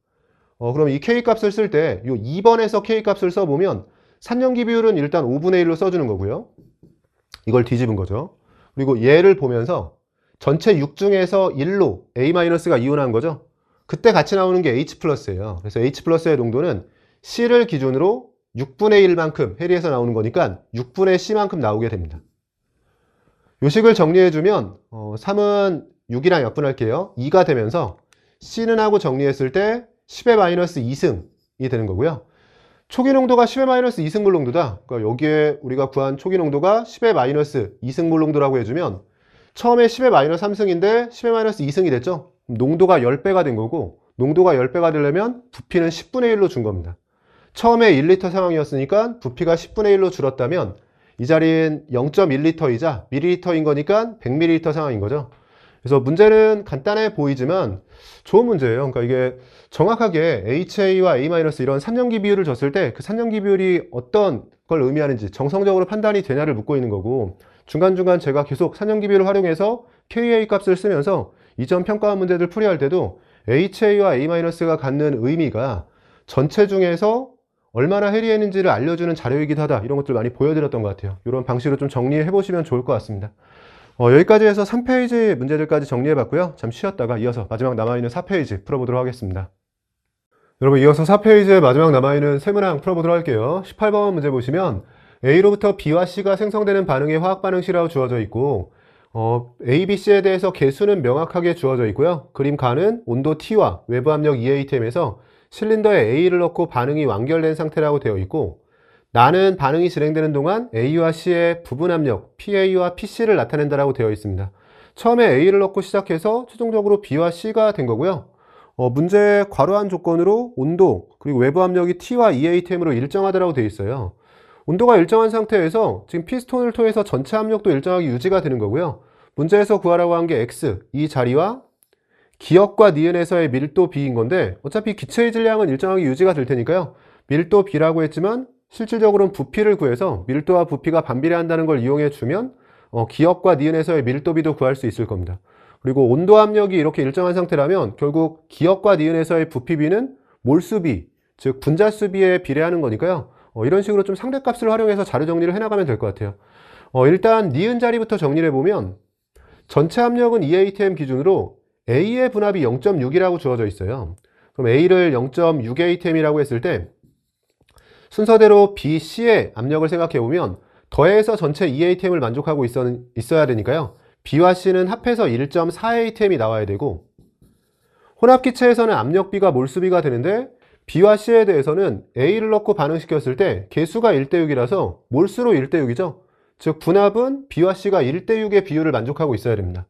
그럼 이 K 값을 쓸 때 이 2번에서 K 값을 써보면 산염기 비율은 일단 5분의 1로 써주는 거고요. 이걸 뒤집은 거죠. 그리고 얘를 보면서 전체 6 중에서 1로 A-가 이온한 거죠. 그때 같이 나오는 게 H 플러스예요. 그래서 H 플러스의 농도는 C를 기준으로 6분의 1만큼 해리해서 나오는 거니까 6분의 C만큼 나오게 됩니다. 요식을 정리해주면 3은 6이랑 약분할게요. 2가 되면서 C는 하고 정리했을 때 10의 마이너스 2승이 되는 거고요. 초기 농도가 10의 마이너스 2승몰 농도다. 그러니까 여기에 우리가 구한 초기 농도가 10의 마이너스 2승몰 농도라고 해주면 처음에 10의 마이너스 3승인데 10의 마이너스 2승이 됐죠? 농도가 10배가 된 거고 농도가 10배가 되려면 부피는 10분의 1로 준 겁니다. 처음에 1리터 상황이었으니까 부피가 10분의 1로 줄었다면 이 자리엔 0.1리터이자 밀리리터인 거니까 100ml 상황인 거죠. 그래서 문제는 간단해 보이지만 좋은 문제예요. 그러니까 이게 정확하게 HA와 A- 이런 산염기 비율을 줬을 때 그 산염기 비율이 어떤 걸 의미하는지 정성적으로 판단이 되냐를 묻고 있는 거고 중간중간 제가 계속 산염기 비율을 활용해서 KA 값을 쓰면서 이전 평가원 문제들 풀이할 때도 HA와 A-가 갖는 의미가 전체 중에서 얼마나 해리했는지를 알려주는 자료이기도 하다. 이런 것들 많이 보여드렸던 것 같아요. 이런 방식으로 좀 정리해 보시면 좋을 것 같습니다. 여기까지 해서 3페이지 문제들까지 정리해 봤고요. 잠시 쉬었다가 이어서 마지막 남아있는 4페이지 풀어보도록 하겠습니다. 여러분, 이어서 4페이지의 마지막 남아있는 세문항 풀어보도록 할게요. 18번 문제 보시면 A로부터 B와 C가 생성되는 반응의 화학 반응식이라고 주어져 있고 A, B, C에 대해서 개수는 명확하게 주어져 있고요. 그림 가는 온도 T와 외부 압력 EATM에서 실린더에 A를 넣고 반응이 완결된 상태라고 되어 있고 나는 반응이 진행되는 동안 A와 C의 부분 압력 PA와 PC를 나타낸다라고 되어 있습니다. 처음에 A를 넣고 시작해서 최종적으로 B와 C가 된 거고요. 문제 괄호한 조건으로 온도 그리고 외부 압력이 T와 EATM으로 일정하다라고 되어 있어요. 온도가 일정한 상태에서 지금 피스톤을 통해서 전체 압력도 일정하게 유지가 되는 거고요. 문제에서 구하라고 한 게 X, 이 자리와 기역과 니은에서의 밀도 B인 건데 어차피 기체의 질량은 일정하게 유지가 될 테니까요. 밀도 B라고 했지만 실질적으로는 부피를 구해서 밀도와 부피가 반비례한다는 걸 이용해 주면 기역과 니은에서의 밀도 B도 구할 수 있을 겁니다. 그리고 온도 압력이 이렇게 일정한 상태라면 결국 기역과 니은에서의 부피 B는 몰수 B, 즉 분자수 B에 비례하는 거니까요. 이런 식으로 좀 상대값을 활용해서 자료 정리를 해나가면 될 것 같아요. 일단 니은 자리부터 정리를 해보면 전체 압력은 EATM 기준으로 A의 분압이 0.6이라고 주어져 있어요. 그럼 A를 0.6ATM이라고 했을 때 순서대로 B, C의 압력을 생각해보면 더해서 전체 EATM을 만족하고 있어야 되니까요. B와 C는 합해서 1.4ATM이 나와야 되고 혼합기체에서는 압력비가 몰수비가 되는데 B와 C에 대해서는 A를 넣고 반응시켰을 때 개수가 1대6이라서 몰수로 1대6이죠. 즉 분압은 B와 C가 1대6의 비율을 만족하고 있어야 됩니다.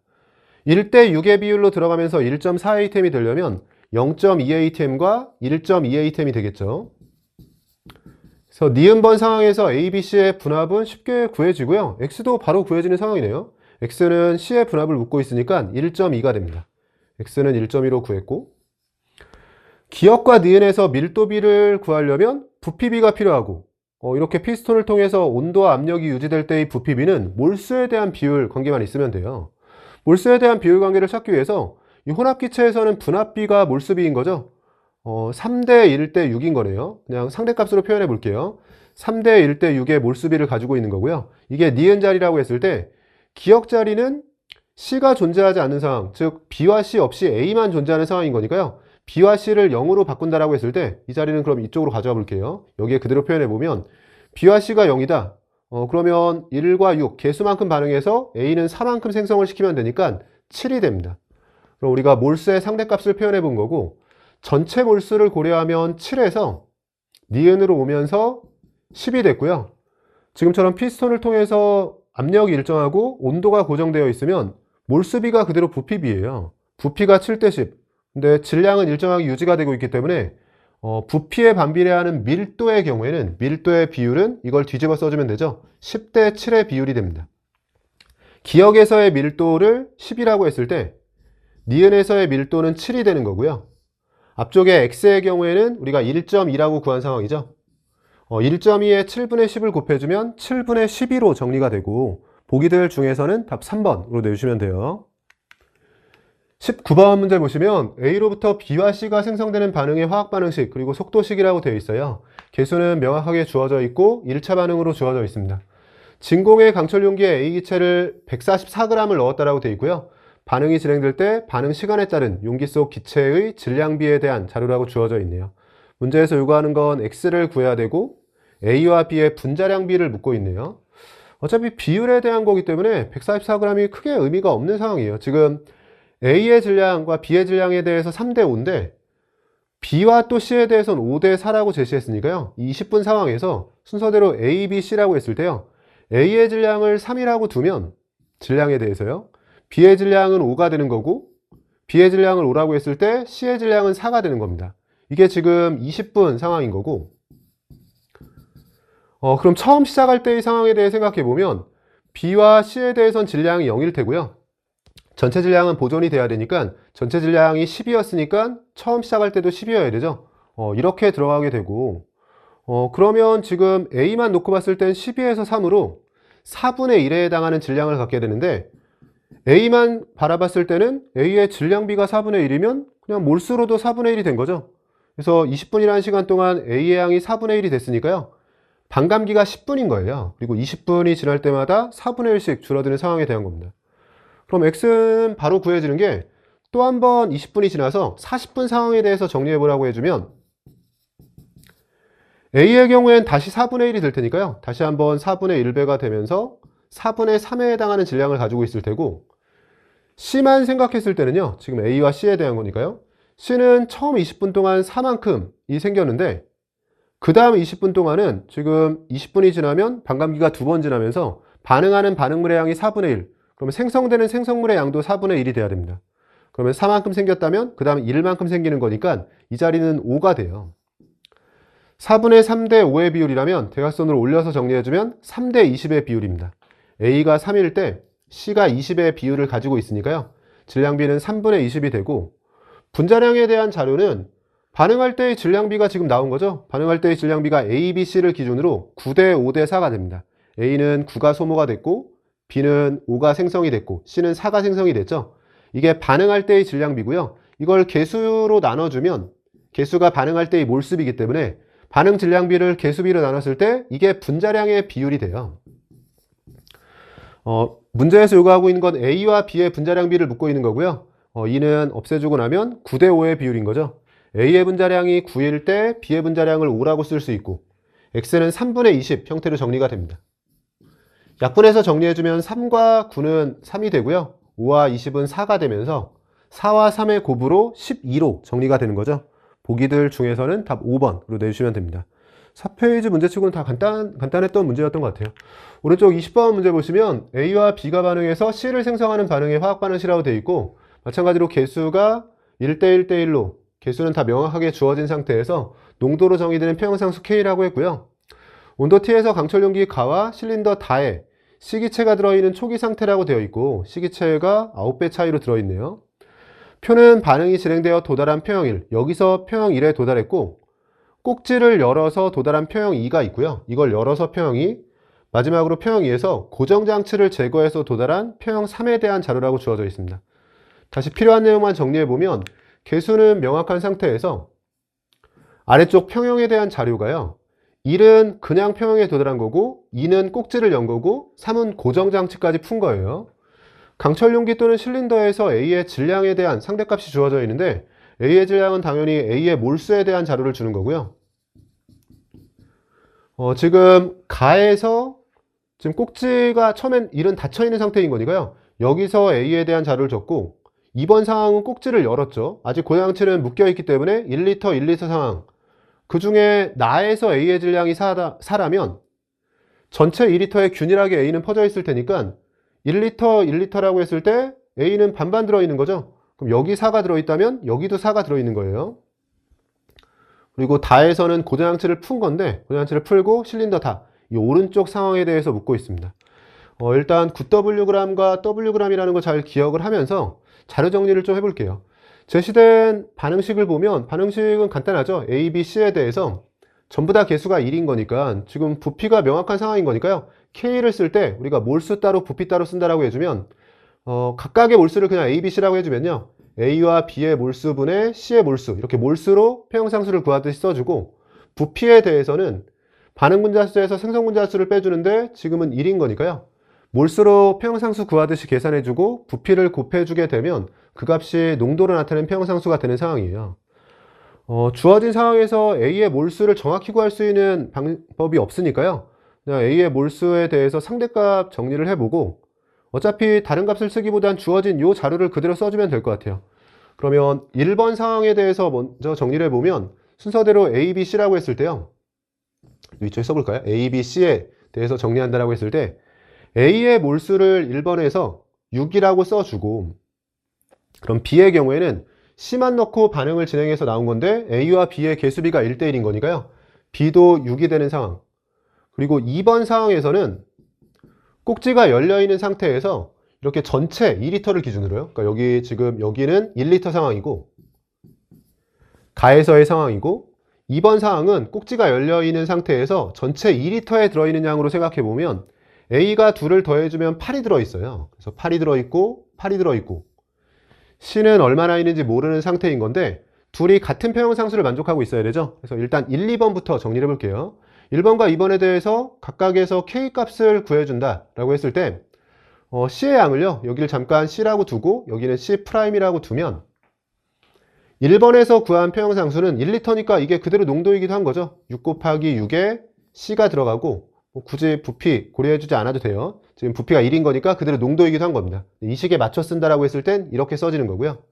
1대6의 비율로 들어가면서 1.4ATM이 되려면 0.2ATM과 1.2ATM이 되겠죠. 그래서 니은번 상황에서 A, B, C의 분압은 쉽게 구해지고요. X도 바로 구해지는 상황이네요. X는 C의 분압을 묻고 있으니까 1.2가 됩니다. X는 1.2로 구했고 기역과 니은에서 밀도비를 구하려면 부피비가 필요하고 이렇게 피스톤을 통해서 온도와 압력이 유지될 때의 부피비는 몰수에 대한 비율 관계만 있으면 돼요. 몰수에 대한 비율 관계를 찾기 위해서 이 혼합기체에서는 분압비가 몰수비인 거죠. 3대 1대 6인 거네요. 그냥 상대값으로 표현해 볼게요. 3대 1대 6의 몰수비를 가지고 있는 거고요. 이게 니은 자리라고 했을 때 기역 자리는 C가 존재하지 않는 상황, 즉 B와 C 없이 A만 존재하는 상황인 거니까요. B와 C를 0으로 바꾼다라고 했을 때 이 자리는 그럼 이쪽으로 가져와 볼게요. 여기에 그대로 표현해 보면 B와 C가 0이다. 그러면 1과 6 개수만큼 반응해서 A는 4만큼 생성을 시키면 되니까 7이 됩니다. 그럼 우리가 몰수의 상대값을 표현해 본 거고, 전체 몰수를 고려하면 7에서 니은으로 오면서 10이 됐고요. 지금처럼 피스톤을 통해서 압력이 일정하고 온도가 고정되어 있으면 몰수비가 그대로 부피비예요. 부피가 7대 10. 근데 질량은 일정하게 유지가 되고 있기 때문에 부피에 반비례하는 밀도의 경우에는 밀도의 비율은 이걸 뒤집어 써주면 되죠. 10대 7의 비율이 됩니다. 기역에서의 밀도를 10이라고 했을 때 니은에서의 밀도는 7이 되는 거고요. 앞쪽에 x의 경우에는 우리가 1.2라고 구한 상황이죠. 1.2에 7분의 10을 곱해주면 7분의 12로 정리가 되고, 보기들 중에서는 답 3번으로 내주시면 돼요. 19번 문제 보시면 A로부터 B와 C가 생성되는 반응의 화학반응식 그리고 속도식이라고 되어 있어요. 개수는 명확하게 주어져 있고 1차 반응으로 주어져 있습니다. 진공의 강철 용기에 A 기체를 144g을 넣었다라고 되어 있고요. 반응이 진행될 때 반응 시간에 따른 용기 속 기체의 질량비에 대한 자료라고 주어져 있네요. 문제에서 요구하는 건 X를 구해야 되고 A와 B의 분자량비를 묻고 있네요. 어차피 비율에 대한 거기 때문에 144g이 크게 의미가 없는 상황이에요. 지금 A의 질량과 B의 질량에 대해서 3대 5인데 B와 또 C에 대해서는 5대 4라고 제시했으니까요. 이 20분 상황에서 순서대로 A, B, C라고 했을 때요. A의 질량을 3이라고 두면 질량에 대해서요. B의 질량은 5가 되는 거고 B의 질량을 5라고 했을 때 C의 질량은 4가 되는 겁니다. 이게 지금 20분 상황인 거고, 그럼 처음 시작할 때의 상황에 대해 생각해 보면 B와 C에 대해선 질량이 0일 테고요. 전체 질량은 보존이 돼야 되니까 전체 질량이 10이었으니까 처음 시작할 때도 10이어야 되죠. 이렇게 들어가게 되고, 그러면 지금 A만 놓고 봤을 땐 12에서 3으로 4분의 1에 해당하는 질량을 갖게 되는데, A만 바라봤을 때는 A의 질량비가 4분의 1이면 그냥 몰수로도 4분의 1이 된 거죠. 그래서 20분이라는 시간 동안 A의 양이 4분의 1이 됐으니까요. 반감기가 10분인 거예요. 그리고 20분이 지날 때마다 4분의 1씩 줄어드는 상황에 대한 겁니다. 그럼 X는 바로 구해지는 게 또 한 번 20분이 지나서 40분 상황에 대해서 정리해 보라고 해주면 A의 경우엔 다시 4분의 1이 될 테니까요. 다시 한번 4분의 1배가 되면서 4분의 3에 해당하는 질량을 가지고 있을 테고, C만 생각했을 때는요. 지금 A와 C에 대한 거니까요. C는 처음 20분 동안 4만큼이 생겼는데 그 다음 20분 동안은 지금 20분이 지나면 반감기가 2번 지나면서 반응하는 반응물의 양이 4분의 1. 그러면 생성되는 생성물의 양도 4분의 1이 돼야 됩니다. 그러면 4만큼 생겼다면 그 다음 1만큼 생기는 거니까 이 자리는 5가 돼요. 4분의 3대 5의 비율이라면 대각선으로 올려서 정리해주면 3대 20의 비율입니다. A가 3일 때 C가 20의 비율을 가지고 있으니까요. 질량비는 3분의 20이 되고, 분자량에 대한 자료는 반응할 때의 질량비가 지금 나온 거죠. 반응할 때의 질량비가 A, B, C를 기준으로 9대 5대 4가 됩니다. A는 9가 소모가 됐고 B는 5가 생성이 됐고 C는 4가 생성이 됐죠. 이게 반응할 때의 질량비고요. 이걸 개수로 나눠주면 개수가 반응할 때의 몰수비이기 때문에 반응 질량비를 개수비로 나눴을 때 이게 분자량의 비율이 돼요. 문제에서 요구하고 있는 건 A와 B의 분자량비를 묻고 있는 거고요. 이는 없애주고 나면 9대 5의 비율인 거죠. A의 분자량이 9일 때 B의 분자량을 5라고 쓸 수 있고, X는 3분의 20 형태로 정리가 됩니다. 약분해서 정리해주면 3과 9는 3이 되고요. 5와 20은 4가 되면서 4와 3의 곱으로 12로 정리가 되는 거죠. 보기들 중에서는 답 5번으로 내주시면 됩니다. 4페이지 문제치고는 다 간단했던 문제였던 것 같아요. 오른쪽 20번 문제 보시면 A와 B가 반응해서 C를 생성하는 반응의 화학반응식이라고 되어 있고, 마찬가지로 개수가 1대 1대1로 개수는 다 명확하게 주어진 상태에서 농도로 정의되는 평형상수 K라고 했고요. 온도 T에서 강철 용기 가와 실린더 다에 C기체가 들어있는 초기 상태라고 되어 있고, C기체가 9배 차이로 들어있네요. 표는 반응이 진행되어 도달한 표형 1, 여기서 표형 1에 도달했고, 꼭지를 열어서 도달한 표형 2가 있고요. 이걸 열어서 표형 2, 마지막으로 표형 2에서 고정장치를 제거해서 도달한 표형 3에 대한 자료라고 주어져 있습니다. 다시 필요한 내용만 정리해보면 개수는 명확한 상태에서 아래쪽 평형에 대한 자료가요. 1은 그냥 평형에 도달한 거고, 2는 꼭지를 연 거고, 3은 고정장치까지 푼 거예요. 강철 용기 또는 실린더에서 A의 질량에 대한 상대값이 주어져 있는데 A의 질량은 당연히 A의 몰수에 대한 자료를 주는 거고요. 지금 가에서 지금 꼭지가 처음엔 1은 닫혀 있는 상태인 거니까요. 여기서 A에 대한 자료를 줬고 2번 상황은 꼭지를 열었죠. 아직 고량치는 묶여있기 때문에 1리터, 1리터 상황. 그 중에 나에서 A의 질량이 4라면 전체 2리터에 균일하게 A는 퍼져 있을 테니까 1리터, 1리터라고 했을 때 A는 반반 들어있는 거죠. 그럼 여기 4가 들어있다면 여기도 4가 들어있는 거예요. 그리고 다에서는 고량치를 푼 건데 고량치를 풀고 실린더 다. 이 오른쪽 상황에 대해서 묻고 있습니다. 일단 9Wg과 Wg이라는 거 잘 기억을 하면서 자료 정리를 좀 해볼게요. 제시된 반응식을 보면 반응식은 간단하죠. A, B, C에 대해서 전부 다 개수가 1인 거니까 지금 부피가 명확한 상황인 거니까요. K를 쓸 때 우리가 몰수 따로 부피 따로 쓴다라고 해주면 각각의 몰수를 그냥 A, B, C라고 해주면요. A와 B의 몰수분의 C의 몰수 이렇게 몰수로 폐형상수를 구하듯이 써주고 부피에 대해서는 반응분자수에서 생성분자수를 빼주는데 지금은 1인 거니까요. 몰수로 폐형상수 구하듯이 계산해주고 부피를 곱해주게 되면 그 값이 농도를 나타내는 폐형상수가 되는 상황이에요. 주어진 상황에서 A의 몰수를 정확히 구할 수 있는 방법이 없으니까요. 그냥 A의 몰수에 대해서 상대값 정리를 해보고 어차피 다른 값을 쓰기보단 주어진 이 자료를 그대로 써주면 될 것 같아요. 그러면 1번 상황에 대해서 먼저 정리를 해보면 순서대로 A, B, C라고 했을 때요. 위쪽에 써볼까요? A, B, C에 대해서 정리한다라고 했을 때 A의 몰수를 1번에서 6이라고 써주고 그럼 B의 경우에는 C만 넣고 반응을 진행해서 나온 건데 A와 B의 개수비가 1대1인 거니까요. B도 6이 되는 상황. 그리고 2번 상황에서는 꼭지가 열려있는 상태에서 이렇게 전체 2리터를 기준으로요. 그러니까 여기 지금 여기는 1리터 상황이고 가에서의 상황이고 2번 상황은 꼭지가 열려있는 상태에서 전체 2리터에 들어있는 양으로 생각해보면 A가 2를 더해주면 8이 들어있어요. 그래서 8이 들어있고 8이 들어있고 C는 얼마나 있는지 모르는 상태인 건데 둘이 같은 폐형상수를 만족하고 있어야 되죠. 그래서 일단 1, 2번부터 정리를 해볼게요. 1번과 2번에 대해서 각각에서 K값을 구해준다 라고 했을 때 C의 양을요. 여기를 잠깐 C라고 두고 여기는 C'이라고 두면 1번에서 구한 폐형상수는 1리터니까 이게 그대로 농도이기도 한 거죠. 6 곱하기 6에 C가 들어가고 굳이 부피 고려해주지 않아도 돼요. 지금 부피가 1인 거니까 그대로 농도이기도 한 겁니다. 이 식에 맞춰 쓴다라고 했을 땐 이렇게 써지는 거고요.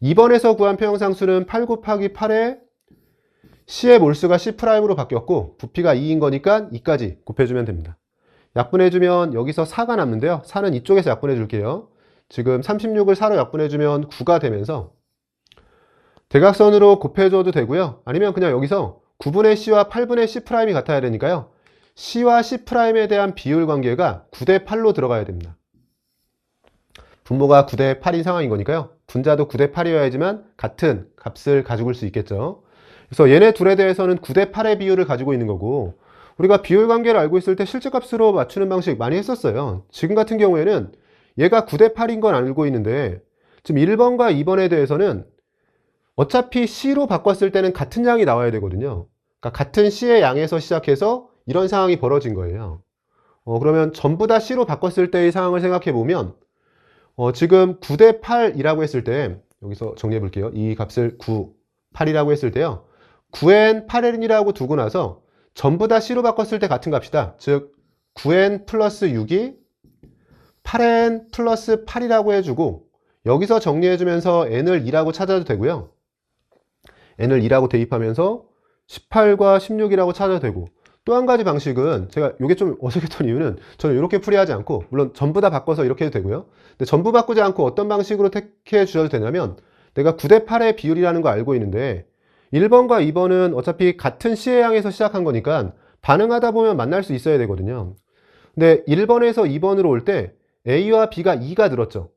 2번에서 구한 폐형상수는 8 곱하기 8에 C의 몰수가 C'로 바뀌었고 부피가 2인 거니까 2까지 곱해주면 됩니다. 약분해주면 여기서 4가 남는데요. 4는 이쪽에서 약분해 줄게요. 지금 36을 4로 약분해주면 9가 되면서 대각선으로 곱해줘도 되고요. 아니면 그냥 여기서 9분의 C와 8분의 C'이 같아야 되니까요. C와 C'에 대한 비율 관계가 9대 8로 들어가야 됩니다. 분모가 9대 8인 상황인 거니까요. 분자도 9대 8이어야지만 같은 값을 가지고 올 수 있겠죠. 그래서 얘네 둘에 대해서는 9대 8의 비율을 가지고 있는 거고 우리가 비율 관계를 알고 있을 때 실제값으로 맞추는 방식 많이 했었어요. 지금 같은 경우에는 얘가 9대 8인 건 알고 있는데 지금 1번과 2번에 대해서는 어차피 C로 바꿨을 때는 같은 양이 나와야 되거든요. 그러니까 같은 C의 양에서 시작해서 이런 상황이 벌어진 거예요. 그러면 전부 다 C로 바꿨을 때의 상황을 생각해 보면 지금 9대 8이라고 했을 때 여기서 정리해 볼게요. 이 값을 9, 8이라고 했을 때요. 9n, 8n이라고 두고 나서 전부 다 C로 바꿨을 때 같은 값이다. 즉 9n 플러스 6이 8n 플러스 8이라고 해주고 여기서 정리해주면서 n을 2라고 찾아도 되고요. n을 2라고 대입하면서 18과 16이라고 찾아도 되고 또 한 가지 방식은 제가 이게 좀 어색했던 이유는 저는 이렇게 풀이하지 않고 물론 전부 다 바꿔서 이렇게 해도 되고요. 근데 전부 바꾸지 않고 어떤 방식으로 택해 주셔도 되냐면 내가 9대 8의 비율이라는 거 알고 있는데 1번과 2번은 어차피 같은 C의 양에서 시작한 거니까 반응하다 보면 만날 수 있어야 되거든요. 근데 1번에서 2번으로 올 때 A와 B가 2가 들었죠.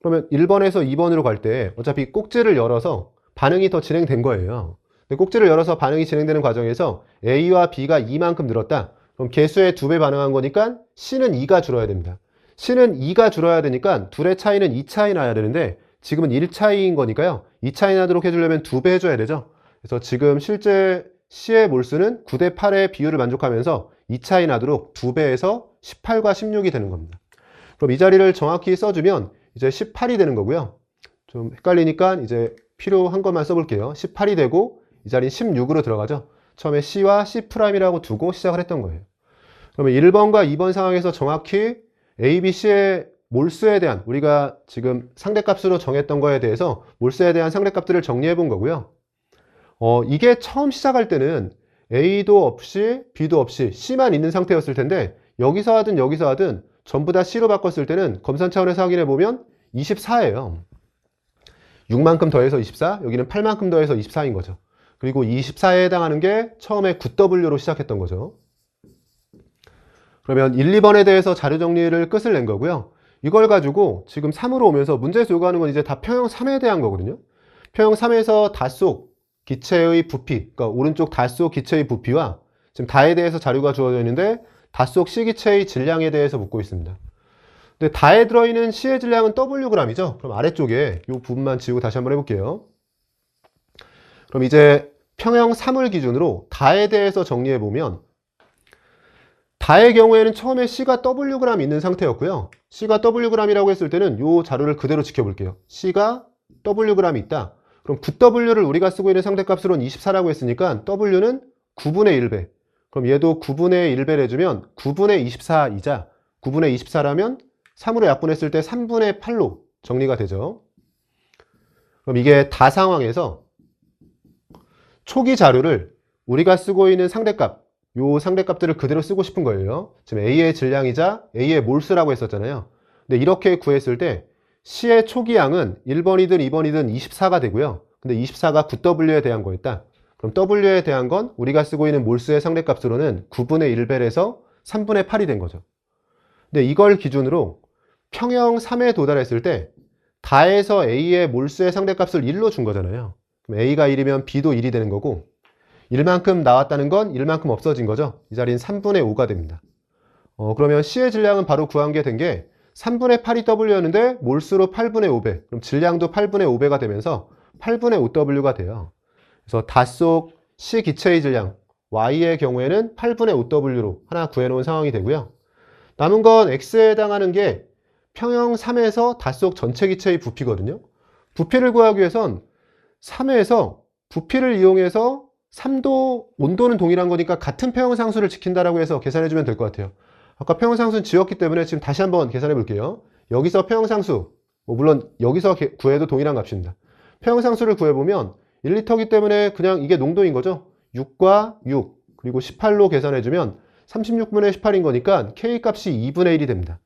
그러면 1번에서 2번으로 갈 때 어차피 꼭지를 열어서 반응이 더 진행된 거예요. 근데 꼭지를 열어서 반응이 진행되는 과정에서 A와 B가 2만큼 늘었다. 그럼 개수의 2배 반응한 거니까 C는 2가 줄어야 됩니다. C는 2가 줄어야 되니까 둘의 차이는 2차이 나야 되는데 지금은 1차이인 거니까요. 2차이 나도록 해주려면 2배 해줘야 되죠. 그래서 지금 실제 C의 몰수는 9대 8의 비율을 만족하면서 2차이 나도록 2배에서 18과 16이 되는 겁니다. 그럼 이 자리를 정확히 써주면 이제 18이 되는 거고요. 좀 헷갈리니까 이제 필요한 것만 써볼게요. 18이 되고 이 자리는 16으로 들어가죠. 처음에 C와 C'이라고 두고 시작을 했던 거예요. 그러면 1번과 2번 상황에서 정확히 A, B, C의 몰수에 대한 우리가 지금 상대값으로 정했던 거에 대해서 몰수에 대한 상대값들을 정리해 본 거고요. 이게 처음 시작할 때는 A도 없이 B도 없이 C만 있는 상태였을 텐데 여기서 하든 전부 다 C로 바꿨을 때는 검산 차원에서 확인해 보면 24예요. 6만큼 더해서 24, 여기는 8만큼 더해서 24인 거죠. 그리고 24에 해당하는 게 처음에 9W로 시작했던 거죠. 그러면 1, 2번에 대해서 자료 정리를 끝을 낸 거고요. 이걸 가지고 지금 3으로 오면서 문제에서 요구하는 건 이제 다 평형 3에 대한 거거든요. 평형 3에서 닷속 기체의 부피, 그러니까 오른쪽 닷속 기체의 부피와 지금 다에 대해서 자료가 주어져 있는데 닷속 C기체의 질량에 대해서 묻고 있습니다. 근데 다에 들어있는 C의 질량은 Wg이죠. 그럼 아래쪽에 이 부분만 지우고 다시 한번 해볼게요. 그럼 이제 평형 3을 기준으로 다에 대해서 정리해보면 다의 경우에는 처음에 C가 Wg 있는 상태였고요. C가 Wg이라고 했을 때는 이 자료를 그대로 지켜볼게요. C가 Wg 있다. 그럼 9W를 우리가 쓰고 있는 상대값으로는 24라고 했으니까 W는 9분의 1배. 그럼 얘도 9분의 1배를 해주면 9분의 24이자 9분의 24라면 3으로 약분했을 때 3분의 8로 정리가 되죠. 그럼 이게 다 상황에서 초기 자료를 우리가 쓰고 있는 상대값, 요 상대값들을 그대로 쓰고 싶은 거예요. 지금 A의 질량이자 A의 몰수라고 했었잖아요. 근데 이렇게 구했을 때 C의 초기 양은 1번이든 2번이든 24가 되고요. 근데 24가 9W에 대한 거였다. 그럼 W에 대한 건 우리가 쓰고 있는 몰수의 상대값으로는 9분의 1배에서 3분의 8이 된 거죠. 근데 이걸 기준으로 평형 3에 도달했을 때 다에서 A의 몰수의 상대값을 1로 준 거잖아요. 그럼 A가 1이면 B도 1이 되는 거고 1만큼 나왔다는 건 1만큼 없어진 거죠. 이 자리는 3분의 5가 됩니다. 그러면 C의 질량은 바로 구한 게 된 게 3분의 8이 W였는데 몰수로 8분의 5배. 그럼 질량도 8분의 5배가 되면서 8분의 5W가 돼요. 그래서 닷속 C 기체의 질량 Y의 경우에는 8분의 5W로 하나 구해놓은 상황이 되고요. 남은 건 X에 해당하는 게 평형 3에서 닷속 전체 기체의 부피거든요. 부피를 구하기 위해선 3에서 부피를 이용해서 3도 온도는 동일한 거니까 같은 평형상수를 지킨다라고 해서 계산해주면 될 것 같아요. 아까 평형상수는 지웠기 때문에 지금 다시 한번 계산해 볼게요. 여기서 평형상수, 물론 여기서 구해도 동일한 값입니다. 평형상수를 구해보면 1리터이기 때문에 그냥 이게 농도인 거죠. 6과 6 그리고 18로 계산해주면 36분의 18인 거니까 K값이 2분의 1이 됩니다.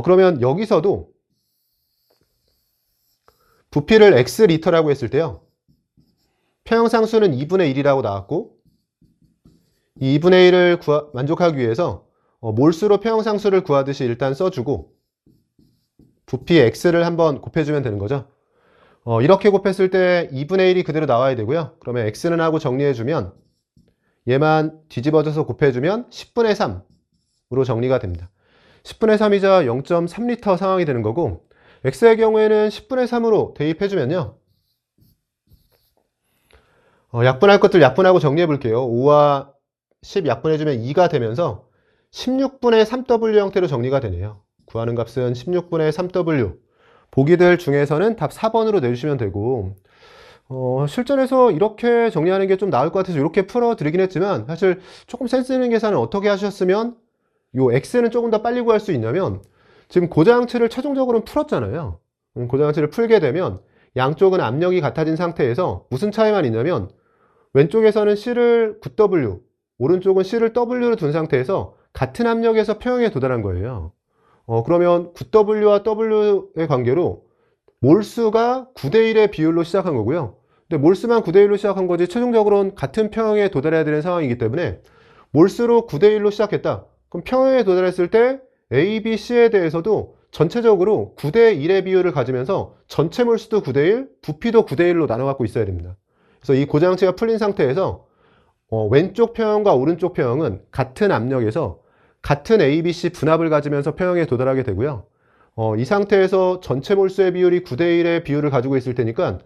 그러면 여기서도 부피를 X리터라고 했을 때요. 평형상수는 2분의 1이라고 나왔고 이 2분의 1을 만족하기 위해서 몰수로 평형상수를 구하듯이 일단 써주고 부피 X를 한번 곱해주면 되는 거죠. 이렇게 곱했을 때 2분의 1이 그대로 나와야 되고요. 그러면 X는 하고 정리해주면 얘만 뒤집어져서 곱해주면 10분의 3으로 정리가 됩니다. 10분의 3이자 0.3리터 상황이 되는 거고 X의 경우에는 10분의 3으로 대입해주면요. 약분할 것들 약분하고 정리해 볼게요. 5와 10 약분해주면 2가 되면서 16분의 3W 형태로 정리가 되네요. 구하는 값은 16분의 3W. 보기들 중에서는 답 4번으로 내주시면 되고 실전에서 이렇게 정리하는 게 좀 나을 것 같아서 이렇게 풀어드리긴 했지만 사실 조금 센스 있는 계산을 어떻게 하셨으면 요 X는 조금 더 빨리 구할 수 있냐면 지금 고자양치를 최종적으로는 풀었잖아요. 고자양치를 풀게 되면 양쪽은 압력이 같아진 상태에서 무슨 차이만 있냐면 왼쪽에서는 C를 9W, 오른쪽은 C를 W로 둔 상태에서 같은 압력에서 평형에 도달한 거예요. 그러면 9W와 W의 관계로 몰수가 9대1의 비율로 시작한 거고요. 근데 몰수만 9대1로 시작한 거지 최종적으로는 같은 평형에 도달해야 되는 상황이기 때문에 몰수로 9대1로 시작했다. 그럼 평형에 도달했을 때 A, B, C에 대해서도 전체적으로 9대1의 비율을 가지면서 전체 몰수도 9대1, 부피도 9대1로 나눠 갖고 있어야 됩니다. 그래서 이 고자양치가 풀린 상태에서 왼쪽 평형과 오른쪽 평형은 같은 압력에서 같은 A, B, C 분압을 가지면서 평형에 도달하게 되고요. 이 상태에서 전체 몰수의 비율이 9대1의 비율을 가지고 있을 테니까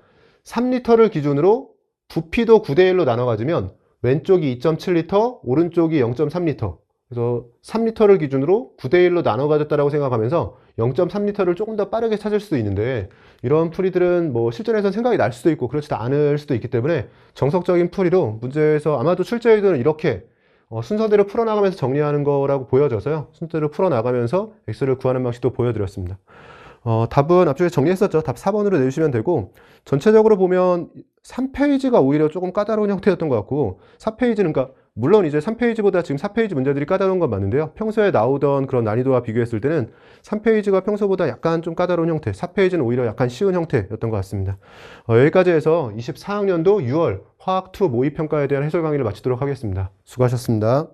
3리터를 기준으로 부피도 9대1로 나눠 가지면 왼쪽이 2.7리터, 오른쪽이 0.3리터. 그래서 3리터를 기준으로 9대1로 나눠 가졌다라고 생각하면서 0.3리터를 조금 더 빠르게 찾을 수도 있는데 이런 풀이들은 뭐 실전에서 생각이 날 수도 있고 그렇지도 않을 수도 있기 때문에 정석적인 풀이로 문제에서 아마도 출제자들은 이렇게 순서대로 풀어나가면서 정리하는 거라고 보여져서요. 순서대로 풀어나가면서 x를 구하는 방식도 보여드렸습니다. 답은 앞쪽에 정리했었죠. 답 4번으로 내주시면 되고, 전체적으로 보면 3페이지가 오히려 조금 까다로운 형태였던 것 같고, 4페이지는, 그러니까 물론 이제 3페이지보다 지금 4페이지 문제들이 까다로운 건 맞는데요. 평소에 나오던 그런 난이도와 비교했을 때는 3페이지가 평소보다 약간 좀 까다로운 형태, 4페이지는 오히려 약간 쉬운 형태였던 것 같습니다. 여기까지 해서 24학년도 6월 화학2 모의평가에 대한 해설 강의를 마치도록 하겠습니다. 수고하셨습니다.